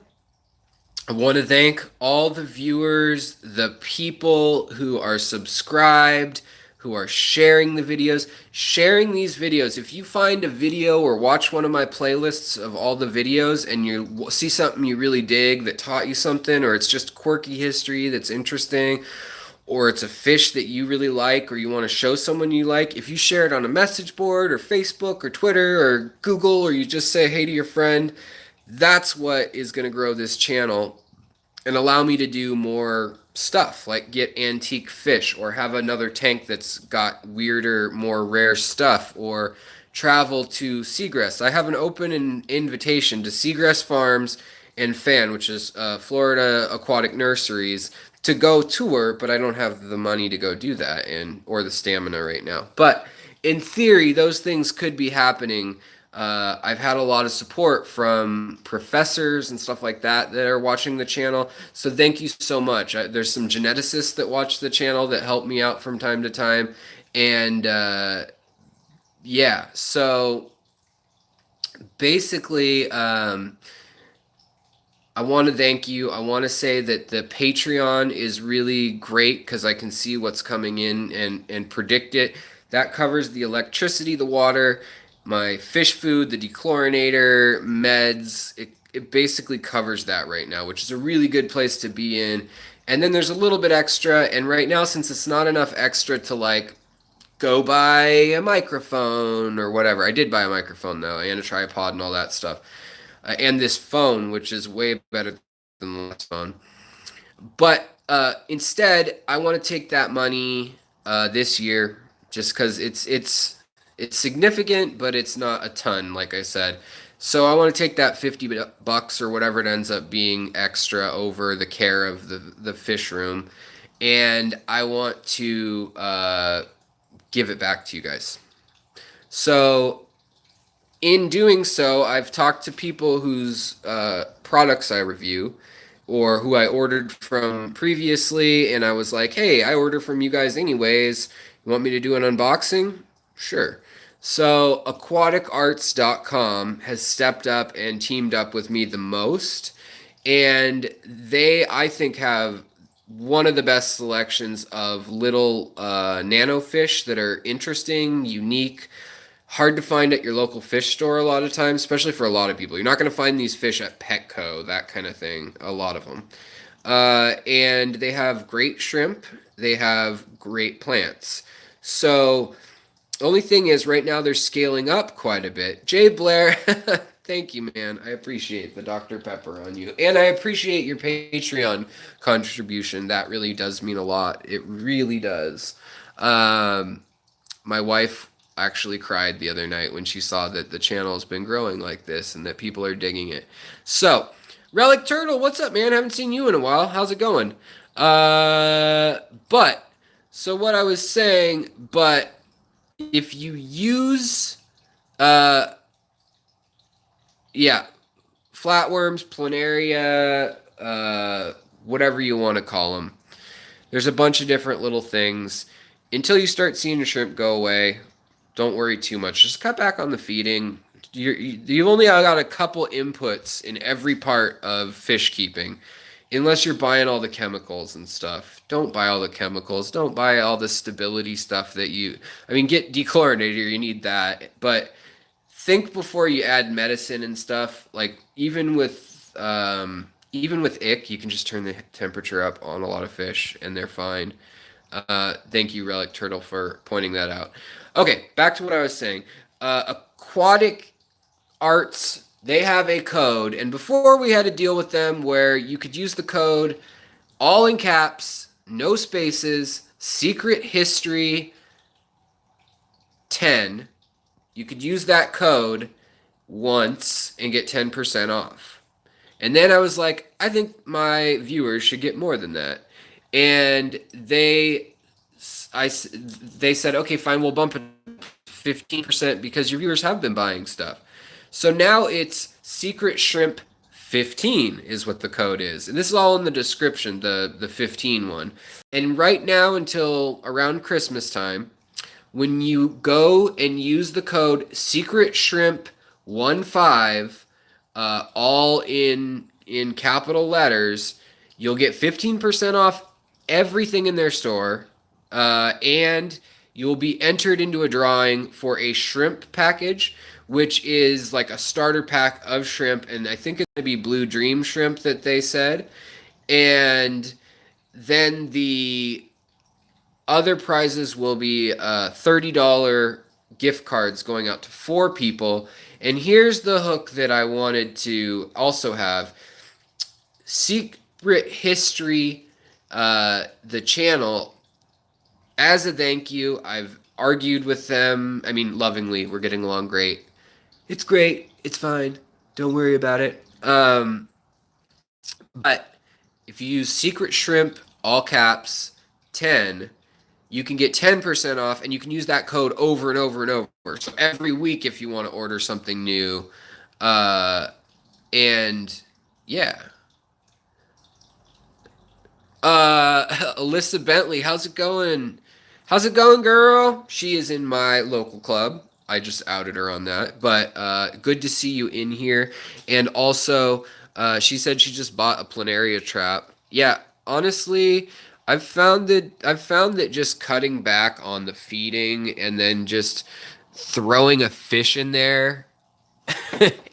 I want to thank all the viewers, the people who are subscribed, who are sharing the videos. Sharing these videos. If you find a video or watch one of my playlists of all the videos and you see something you really dig that taught you something, or it's just quirky history that's interesting, or it's a fish that you really like or you want to show someone you like, if you share it on a message board or Facebook or Twitter or Google, or you just say hey to your friend, that's what is going to grow this channel and allow me to do more stuff like get antique fish or have another tank that's got weirder, more rare stuff, or travel to Seagrass. I have an open invitation to Seagrass Farms and Fan, which is Florida Aquatic Nurseries, to go tour, but I don't have the money to go do that and or the stamina right now. But in theory, those things could be happening. I've had a lot of support from professors and stuff like that that are watching the channel. So thank you so much. There's some geneticists that watch the channel that help me out from time to time. And yeah, so basically, I want to thank you. I want to say that the Patreon is really great because I can see what's coming in and predict it. That covers the electricity, the water, my fish food, the dechlorinator, meds. It basically covers that right now, which is a really good place to be in. And then there's a little bit extra. And right now, since it's not enough extra to like go buy a microphone or whatever, I did buy a microphone though, and a tripod and all that stuff, and this phone, which is way better than the last phone. But instead, I want to take that money this year, just because it's significant, but it's not a ton, like I said. So I want to take that $50 or whatever it ends up being extra over the care of the fish room, and I want to give it back to you guys. So in doing so, I've talked to people whose products I review or who I ordered from previously, and I was like, hey, I order from you guys anyways. You want me to do an unboxing? Sure. So, aquaticarts.com has stepped up and teamed up with me the most, and they, I think, have one of the best selections of little nano fish that are interesting, unique, hard to find at your local fish store a lot of times, especially for a lot of people. You're not going to find these fish at Petco, that kind of thing, a lot of them. And they have great shrimp, they have great plants. So, only thing is, right now they're scaling up quite a bit. Jay Blair, thank you, man. I appreciate the Dr. Pepper on you. And I appreciate your Patreon contribution. That really does mean a lot. It really does. My wife actually cried the other night when she saw that the channel has been growing like this and that people are digging it. So, Relic Turtle, what's up, man? Haven't seen you in a while. How's it going? But, so what I was saying, but if you use, uh, yeah, flatworms, planaria, whatever you want to call them, there's a bunch of different little things. Until you start seeing your shrimp go away, don't worry too much. Just cut back on the feeding. You've only got a couple inputs in every part of fish keeping, unless you're buying all the chemicals and stuff. Don't buy all the chemicals. Don't buy all the stability stuff that you. I mean, get dechlorinator. You need that, but think before you add medicine and stuff. Like even with ick, you can just turn the temperature up on a lot of fish, and they're fine. Thank you, Relic Turtle, for pointing that out. Okay, back to what I was saying. Aquatic Arts, they have a code, and before we had to deal with them where you could use the code all in caps, no spaces, secret history 10. You could use that code once and get 10% off. And then I was like, I think my viewers should get more than that. And they said, okay, fine, we'll bump it 15% because your viewers have been buying stuff. So now it's Secret Shrimp 15 is what the code is. And this is all in the description, the 15 one. And right now until around Christmas time, when you go and use the code Secret Shrimp 15, all in capital letters, you'll get 15% off everything in their store, and you will be entered into a drawing for a shrimp package, which is like a starter pack of shrimp, and I think it's going to be Blue Dream shrimp that they said. And then the other prizes will be $30 gift cards going out to 4 people. And here's the hook that I wanted to also have: Secret History, the channel. As a thank you, I've argued with them. I mean, lovingly, we're getting along great. It's great. It's fine. Don't worry about it. But if you use Secret Shrimp, all caps, 10, you can get 10% off, and you can use that code over and over and over. So every week, if you want to order something new, uh, and yeah. Alyssa Bentley, how's it going? How's it going, girl? She is in my local club. I just outed her on that. But good to see you in here. And also, she said she just bought a planaria trap. Yeah, honestly, I've found that just cutting back on the feeding and then just throwing a fish in there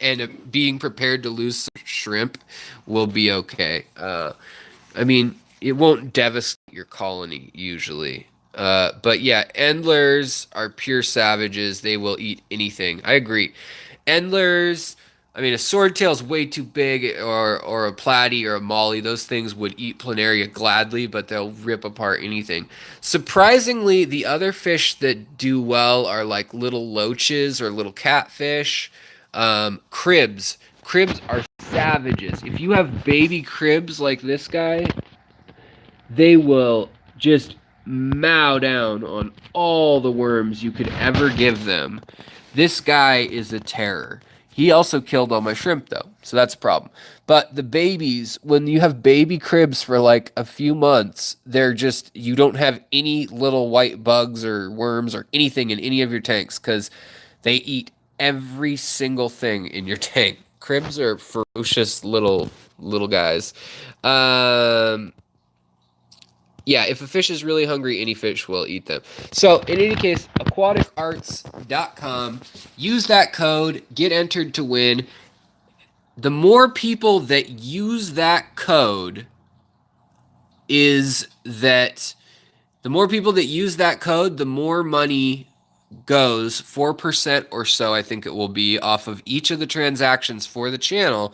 and being prepared to lose some shrimp will be okay. I mean, it won't devastate your colony usually. But yeah, endlers are pure savages. They will eat anything. I agree. Endlers, I mean, a swordtail is way too big, or a platy or a molly. Those things would eat planaria gladly, but they'll rip apart anything. Surprisingly, the other fish that do well are like little loaches or little catfish. Cribs. Cribs are savages. If you have baby cribs like this guy, they will just mow down on all the worms you could ever give them. This guy is a terror. He also killed all my shrimp, though, so that's a problem. But the babies, when you have baby cribs for like a few months, they're just, you don't have any little white bugs or worms or anything in any of your tanks because they eat every single thing in your tank. Cribs are ferocious little guys. Um, yeah, if a fish is really hungry, any fish will eat them. So, in any case, aquaticarts.com. Use that code, get entered to win. The more people that use that code is that the more people that use that code, the more money goes, 4% or so, I think it will be, off of each of the transactions for the channel,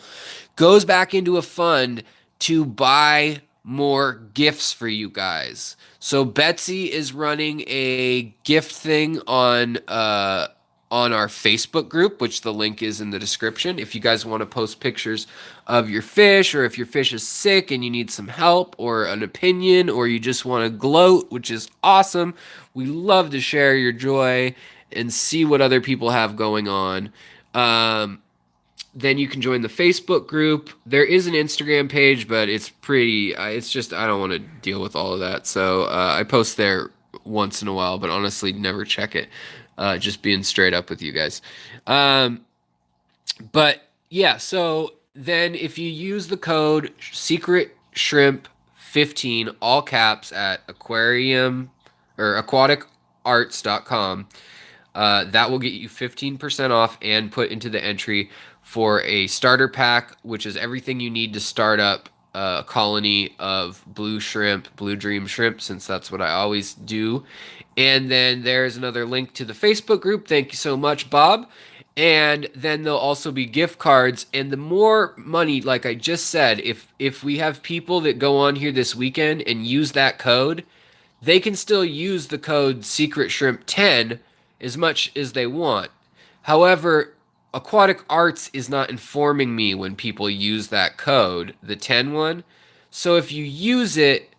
goes back into a fund to buy more gifts for you guys. So Betsy is running a gift thing on our Facebook group, which the link is in the description. If you guys want to post pictures of your fish, or if your fish is sick and you need some help or an opinion, or you just want to gloat, which is awesome. We love to share your joy and see what other people have going on. Then you can join the Facebook group. There is an Instagram page, but it's pretty, it's just, I don't want to deal with all of that. So I post there once in a while, but honestly, never check it. Just being straight up with you guys. But yeah, so then if you use the code Secret Shrimp 15, all caps, at aquarium or aquaticarts.com, that will get you 15% off and put into the entry for a starter pack, which is everything you need to start up a colony of blue shrimp, blue dream shrimp, since that's what I always do. And then there's another link to the Facebook group. Thank you so much, Bob. And then there'll also be gift cards. And the more money, like I just said, if we have people that go on here this weekend and use that code, they can still use the code Secret Shrimp 10 as much as they want. However, Aquatic Arts is not informing me when people use that code, the 10 one. So if you use it,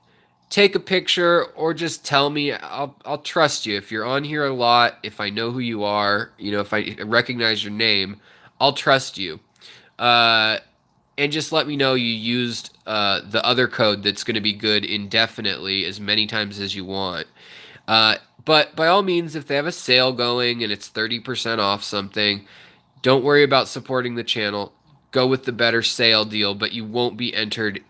take a picture or just tell me. I'll trust you. If you're on here a lot, if I know who you are, if I recognize your name, I'll trust you. And just let me know you used the other code that's going to be good indefinitely, as many times as you want. But by all means, if they have a sale going and it's 30% off something, don't worry about supporting the channel. Go with the better sale deal, but you won't be entered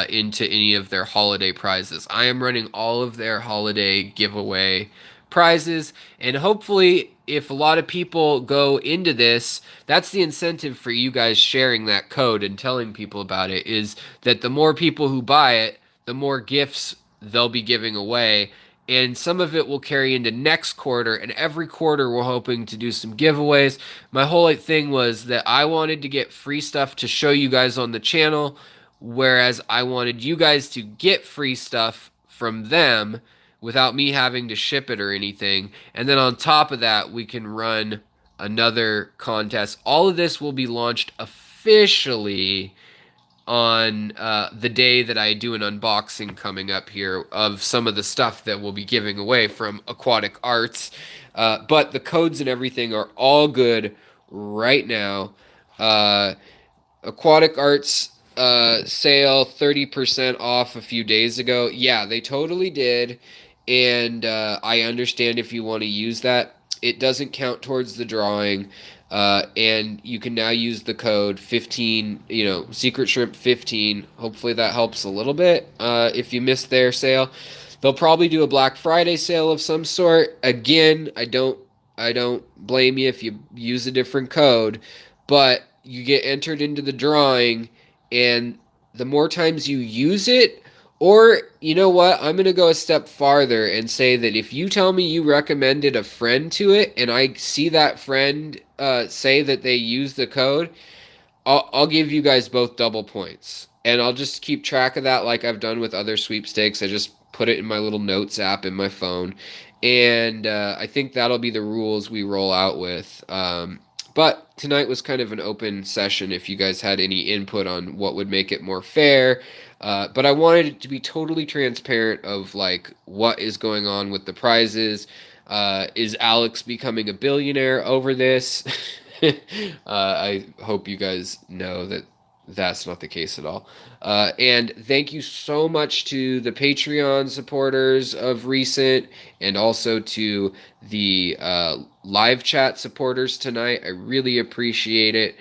into any of their holiday prizes. I am running all of their holiday giveaway prizes. And hopefully, if a lot of people go into this, that's the incentive for you guys sharing that code and telling people about it, is that the more people who buy it, the more gifts they'll be giving away. And some of it will carry into next quarter, and every quarter we're hoping to do some giveaways. My whole thing was that I wanted to get free stuff to show you guys on the channel, whereas I wanted you guys to get free stuff from them without me having to ship it or anything. And then on top of that, we can run another contest. All of this will be launched officially on the day that I do an unboxing coming up here of some of the stuff that we'll be giving away from Aquatic Arts. But the codes and everything are all good right now. Aquatic Arts sale 30% off a few days ago. Yeah, they totally did. And I understand if you want to use that. It doesn't count towards the drawing. And you can now use the code 15, Secret Shrimp 15. Hopefully that helps a little bit if you missed their sale. They'll probably do a Black Friday sale of some sort. Again, I don't blame you if you use a different code, but you get entered into the drawing, and the more times you use it, or you know what, I'm going to go a step farther and say that if you tell me you recommended a friend to it, and I see that friend say that they use the code, I'll give you guys both double points. And I'll just keep track of that like I've done with other sweepstakes. I just put it in my little notes app in my phone. And I think that'll be the rules we roll out with. But tonight was kind of an open session if you guys had any input on what would make it more fair. But I wanted it to be totally transparent of like what is going on with the prizes. Is Alex becoming a billionaire over this? I hope you guys know that that's not the case at all. And thank you so much to the Patreon supporters of recent, and also to the live chat supporters tonight. I really appreciate it.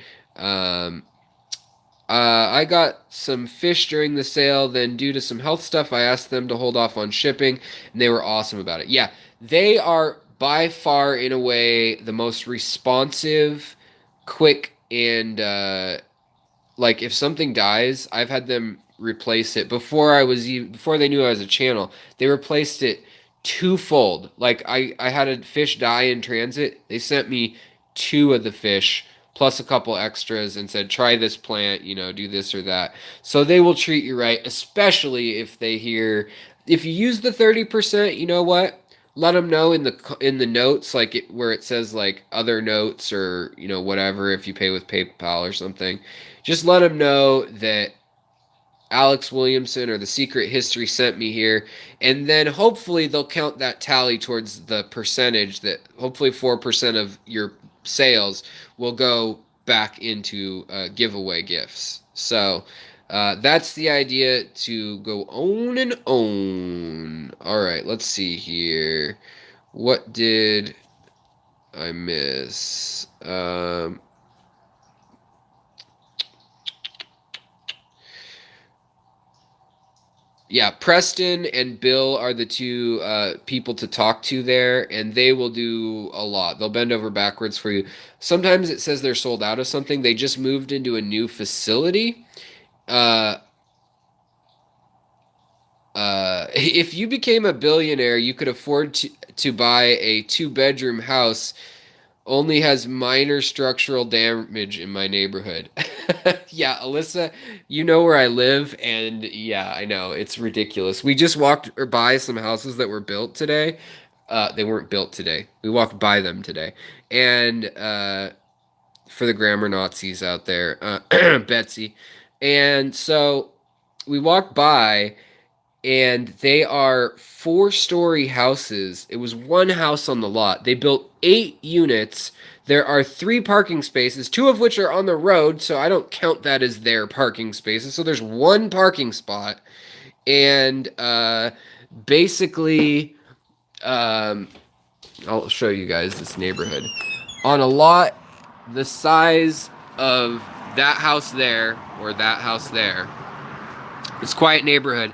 I got some fish during the sale, then due to some health stuff, I asked them to hold off on shipping, and they were awesome about it. Yeah, they are by far, in a way, the most responsive, quick, and like if something dies, I've had them replace it before they knew I was a channel. They replaced it twofold. Like I had a fish die in transit. They sent me two of the fish plus a couple extras and said, try this plant, do this or that. So they will treat you right, especially if if you use the 30%, you know what? Let them know in the notes, like where it says like other notes or whatever, if you pay with PayPal or something. Just let them know that Alex Williamson or the Secret History sent me here, and then hopefully they'll count that tally towards the percentage that hopefully 4% of your sales will go back into giveaway gifts. So that's the idea, to go on and on. All right, let's see here. What did I miss? Yeah, Preston and Bill are the two people to talk to there, and they will do a lot. They'll bend over backwards for you. Sometimes it says they're sold out of something. They just moved into a new facility. If you became a billionaire, you could afford to buy a 2-bedroom house. Only has minor structural damage in my neighborhood. Yeah, Alyssa, you know where I live, and yeah, I know, it's ridiculous. We just walked by some houses that were built today. They weren't built today. We walked by them today. And for the grammar Nazis out there, Betsy. And so we walked by, and they are 4-story houses. It was one house on the lot. They built 8 units. There are 3 parking spaces, 2 of which are on the road, so I don't count that as their parking spaces. So there's 1 parking spot, and basically, I'll show you guys this neighborhood. On a lot the size of that house there, or that house there, it's a quiet neighborhood.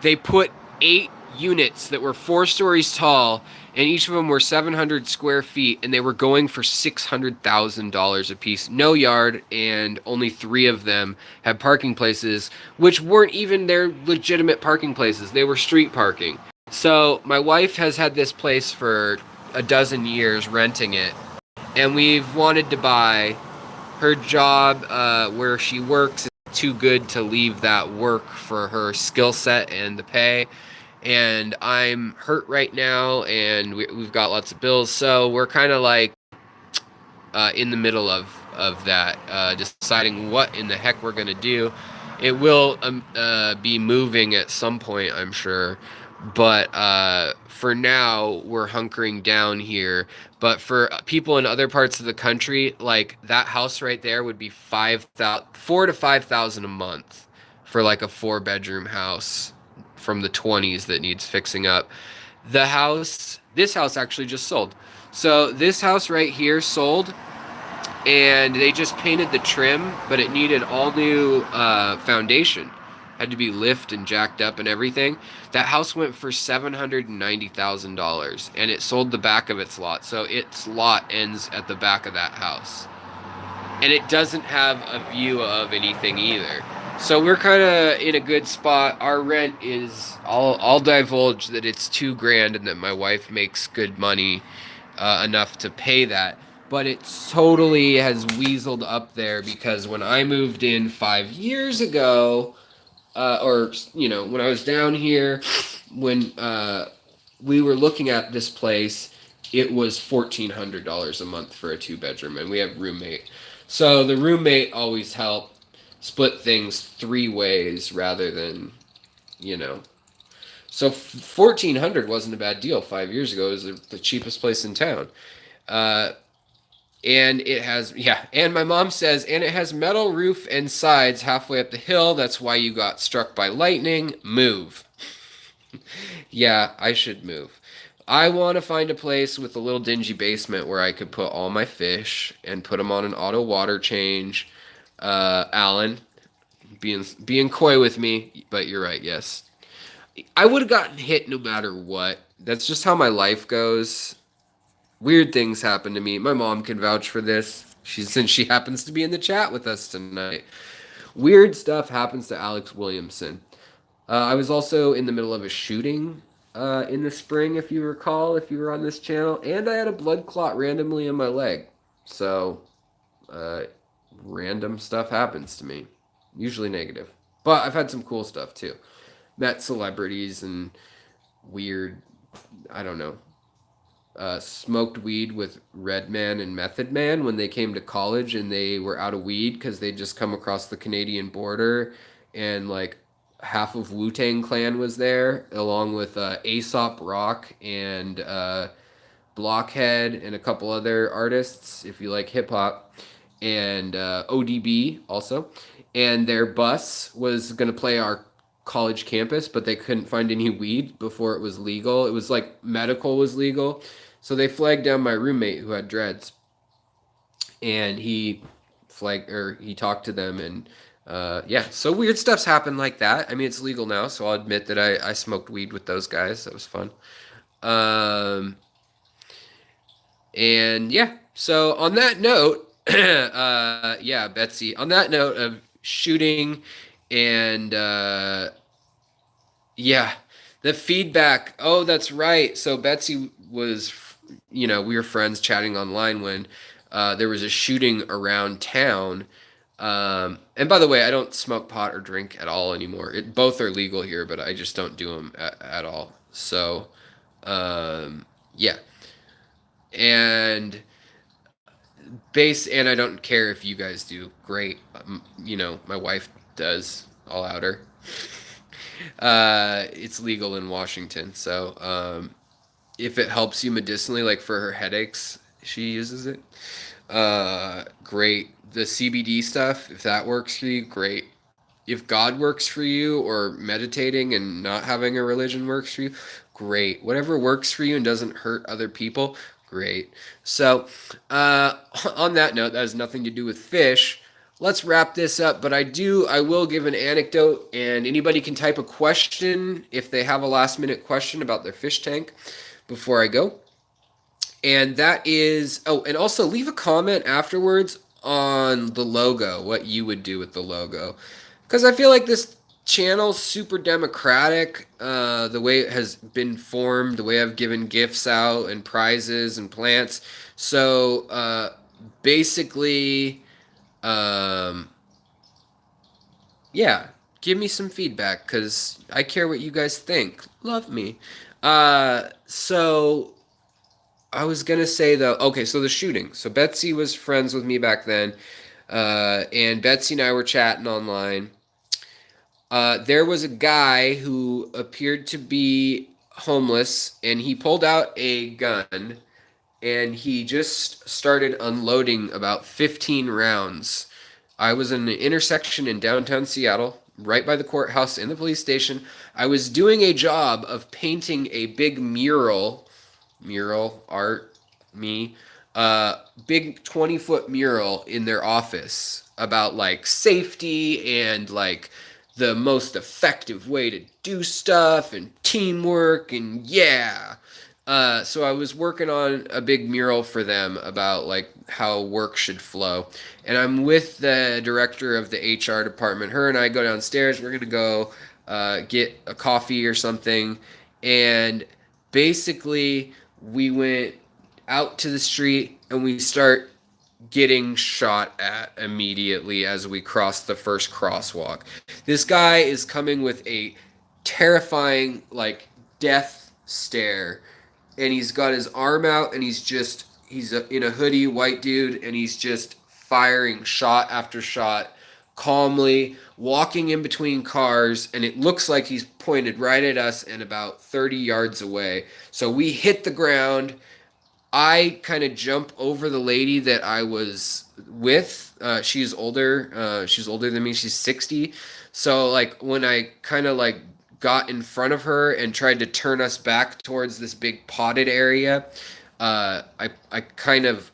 They put 8 units that were 4 stories tall, and each of them were 700 square feet, and they were going for $600,000 a piece. No yard, and only three of them had parking places, which weren't even their legitimate parking places. They were street parking. So my wife has had this place for a dozen years, renting it, and we've wanted to buy. Her job, where she works, is too good to leave that work for her skill set and the pay. And I'm hurt right now, and we've got lots of bills, so we're kind of like in the middle of that, deciding what in the heck we're gonna do. It will be moving at some point, I'm sure, but for now we're hunkering down here. But for people in other parts of the country, like that house right there would be 5,000, 4 to 5,000 a month for like a 4 bedroom house from the 20s that needs fixing up. This house actually just sold. So this house right here sold, and they just painted the trim, but it needed all new foundation. Had to be lifted and jacked up and everything. That house went for $790,000, and it sold the back of its lot. So its lot ends at the back of that house, and it doesn't have a view of anything either. So we're kind of in a good spot. Our rent is, I'll divulge that it's 2 grand, and that my wife makes good money, enough to pay that. But it totally has weaseled up there because when I moved in 5 years ago, or when I was down here, when we were looking at this place, it was $1,400 a month for a 2 bedroom, and we have roommate. So the roommate always helped split things 3 ways rather than, you know. So 1,400 wasn't a bad deal 5 years ago. It was the cheapest place in town. Uh, and it has, yeah, and my mom says, and it has metal roof and sides halfway up the hill. That's why you got struck by lightning. Move. Yeah, I should move. I want to find a place with a little dingy basement where I could put all my fish and put them on an auto water change. Alan, being coy with me, but you're right. Yes, I would have gotten hit no matter what. That's just how my life goes. Weird things happen to me. My mom can vouch for this. Since she happens to be in the chat with us tonight. Weird stuff happens to Alex Williamson. I was also in the middle of a shooting in the spring, if you recall, if you were on this channel, and I had a blood clot randomly in my leg. So, uh, random stuff happens to me. Usually negative. But I've had some cool stuff too. Met celebrities and weird, I don't know, smoked weed with Redman and Method Man when they came to college, and they were out of weed because they'd just come across the Canadian border, and like half of Wu Tang Clan was there, along with Aesop Rock and Blockhead and a couple other artists, if you like hip hop, and ODB also. And their bus was going to play our college campus, but they couldn't find any weed before it was legal. It was like medical was legal. So they flagged down my roommate who had dreads, and he talked to them, and yeah, so weird stuff's happened like that. I mean, it's legal now, so I'll admit that I smoked weed with those guys. That was fun. Um, and yeah, so on that note, yeah, Betsy, on that note of shooting and yeah, the feedback. Oh, that's right. So Betsy was, we were friends chatting online when there was a shooting around town. And by the way, I don't smoke pot or drink at all anymore. Both are legal here, but I just don't do them at all. So, yeah. And and I don't care if you guys do. Great. My wife does. I'll out her. It's legal in Washington, so if it helps you medicinally, like for her headaches, she uses it. Great. The CBD stuff, if that works for you, great. If God works for you, or meditating and not having a religion works for you, great. Whatever works for you and doesn't hurt other people, great. So, on that note, that has nothing to do with fish. let's wrap this up. But I will give an anecdote, and anybody can type a question if they have a last minute question about their fish tank before I go. And that is, oh, and also leave a comment afterwards on the logo, what you would do with the logo. Because I feel like this channel's super democratic, the way it has been formed, the way I've given gifts out and prizes and plants. So basically, um, yeah, give me some feedback because I care what you guys think. Love me. So I was gonna say though, okay, so the shooting. So Betsy was friends with me back then, and Betsy and I were chatting online. There was a guy who appeared to be homeless, and he pulled out a gun, and he just started unloading about 15 rounds. I was in an intersection in downtown Seattle, right by the courthouse and the police station. I was doing a job of painting a big mural art, me, big 20-foot mural in their office about like safety and like the most effective way to do stuff and teamwork and yeah. So I was working on a big mural for them about like how work should flow, and I'm with the director of the HR department. Her and I go downstairs. We're gonna go get a coffee or something, and basically we went out to the street and we start getting shot at immediately as we cross the first crosswalk. This guy is coming with a terrifying, like, death stare, and he's got his arm out, and in a hoodie, white dude, and he's just firing shot after shot, calmly, walking in between cars, and it looks like he's pointed right at us and about 30 yards away. So we hit the ground. I kind of jump over the lady that I was with. She's older. She's older than me. She's 60. So like when I kind of like got in front of her and tried to turn us back towards this big potted area, I kind of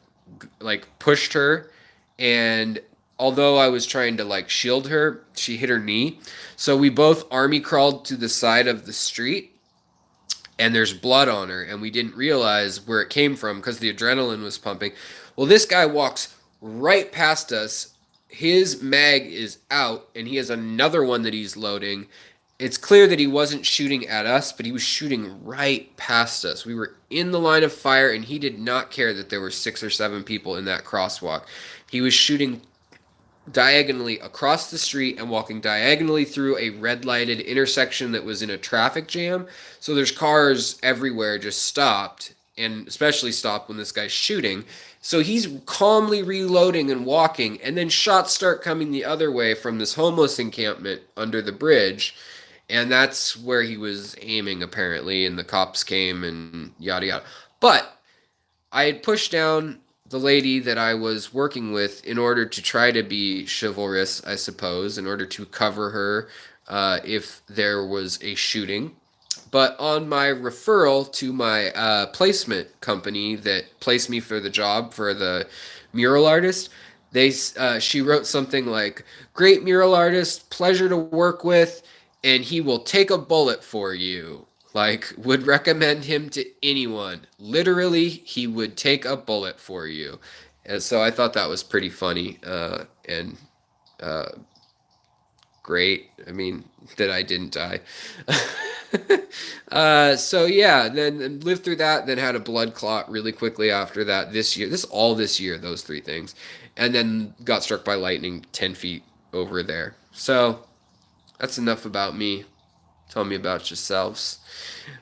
like pushed her, and although I was trying to like shield her, she hit her knee. So we both army crawled to the side of the street, and there's blood on her, and we didn't realize where it came from because the adrenaline was pumping. Well, this guy walks right past us. His mag is out, and he has another one that he's loading. It's clear that he wasn't shooting at us, but he was shooting right past us. We were in the line of fire, and he did not care that there were 6 or 7 people in that crosswalk. He was shooting diagonally across the street and walking diagonally through a red lighted intersection that was in a traffic jam. So there's cars everywhere just stopped, and especially stopped when this guy's shooting. So he's calmly reloading and walking, and then shots start coming the other way from this homeless encampment under the bridge. And that's where he was aiming, apparently, and the cops came and yada yada. But I had pushed down the lady that I was working with in order to try to be chivalrous, I suppose, in order to cover her if there was a shooting. But on my referral to my placement company that placed me for the job for the mural artist, she wrote something like, "Great mural artist, pleasure to work with, and he will take a bullet for you." Like, would recommend him to anyone. Literally, he would take a bullet for you. And so I thought that was pretty funny and uh, great. I mean, that I didn't die. So yeah, then lived through that, then had a blood clot really quickly after that this year. This year, those 3 things. And then got struck by lightning 10 feet over there. So that's enough about me. Tell me about yourselves.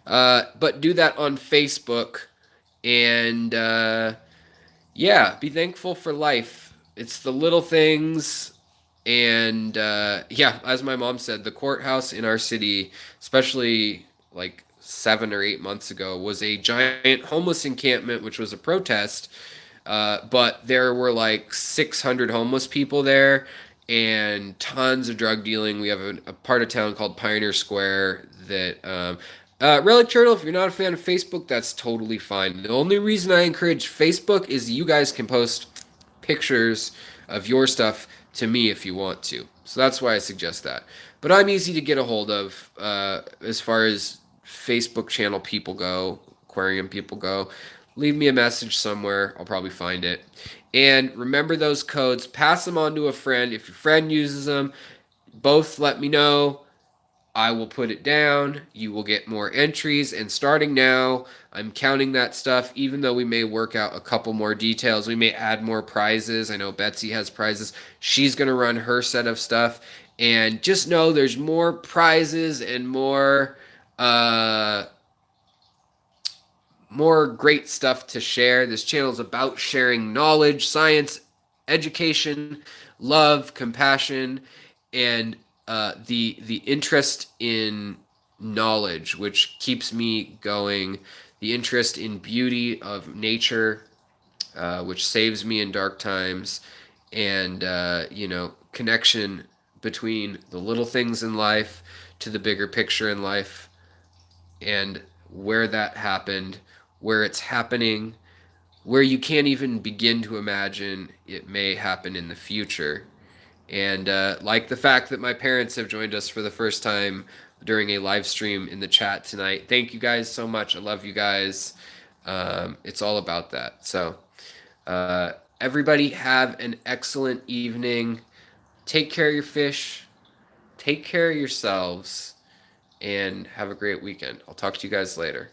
But do that on Facebook. And yeah, be thankful for life. It's the little things. And yeah, as my mom said, the courthouse in our city, especially like 7 or 8 months ago, was a giant homeless encampment, which was a protest. But there were like 600 homeless people there and tons of drug dealing. We have a part of town called Pioneer Square that. Relic Turtle, if you're not a fan of Facebook, that's totally fine. The only reason I encourage Facebook is you guys can post pictures of your stuff to me if you want to. So that's why I suggest that. But I'm easy to get a hold of as far as Facebook channel people go, aquarium people go. Leave me a message somewhere. I'll probably find it. And remember those codes. Pass them on to a friend. If your friend uses them, both let me know. I will put it down. You will get more entries. And starting now, I'm counting that stuff. Even though we may work out a couple more details, we may add more prizes. I know Betsy has prizes. She's going to run her set of stuff. And just know there's more prizes and uh, more great stuff to share. This channel is about sharing knowledge, science, education, love, compassion, and the interest in knowledge, which keeps me going. The interest in beauty of nature, which saves me in dark times, and connection between the little things in life to the bigger picture in life, and where that happened, where it's happening, where you can't even begin to imagine it may happen in the future. And like the fact that my parents have joined us for the first time during a live stream in the chat tonight. Thank you guys so much. I love you guys. It's all about that. So, everybody have an excellent evening. Take care of your fish. Take care of yourselves. And have a great weekend. I'll talk to you guys later.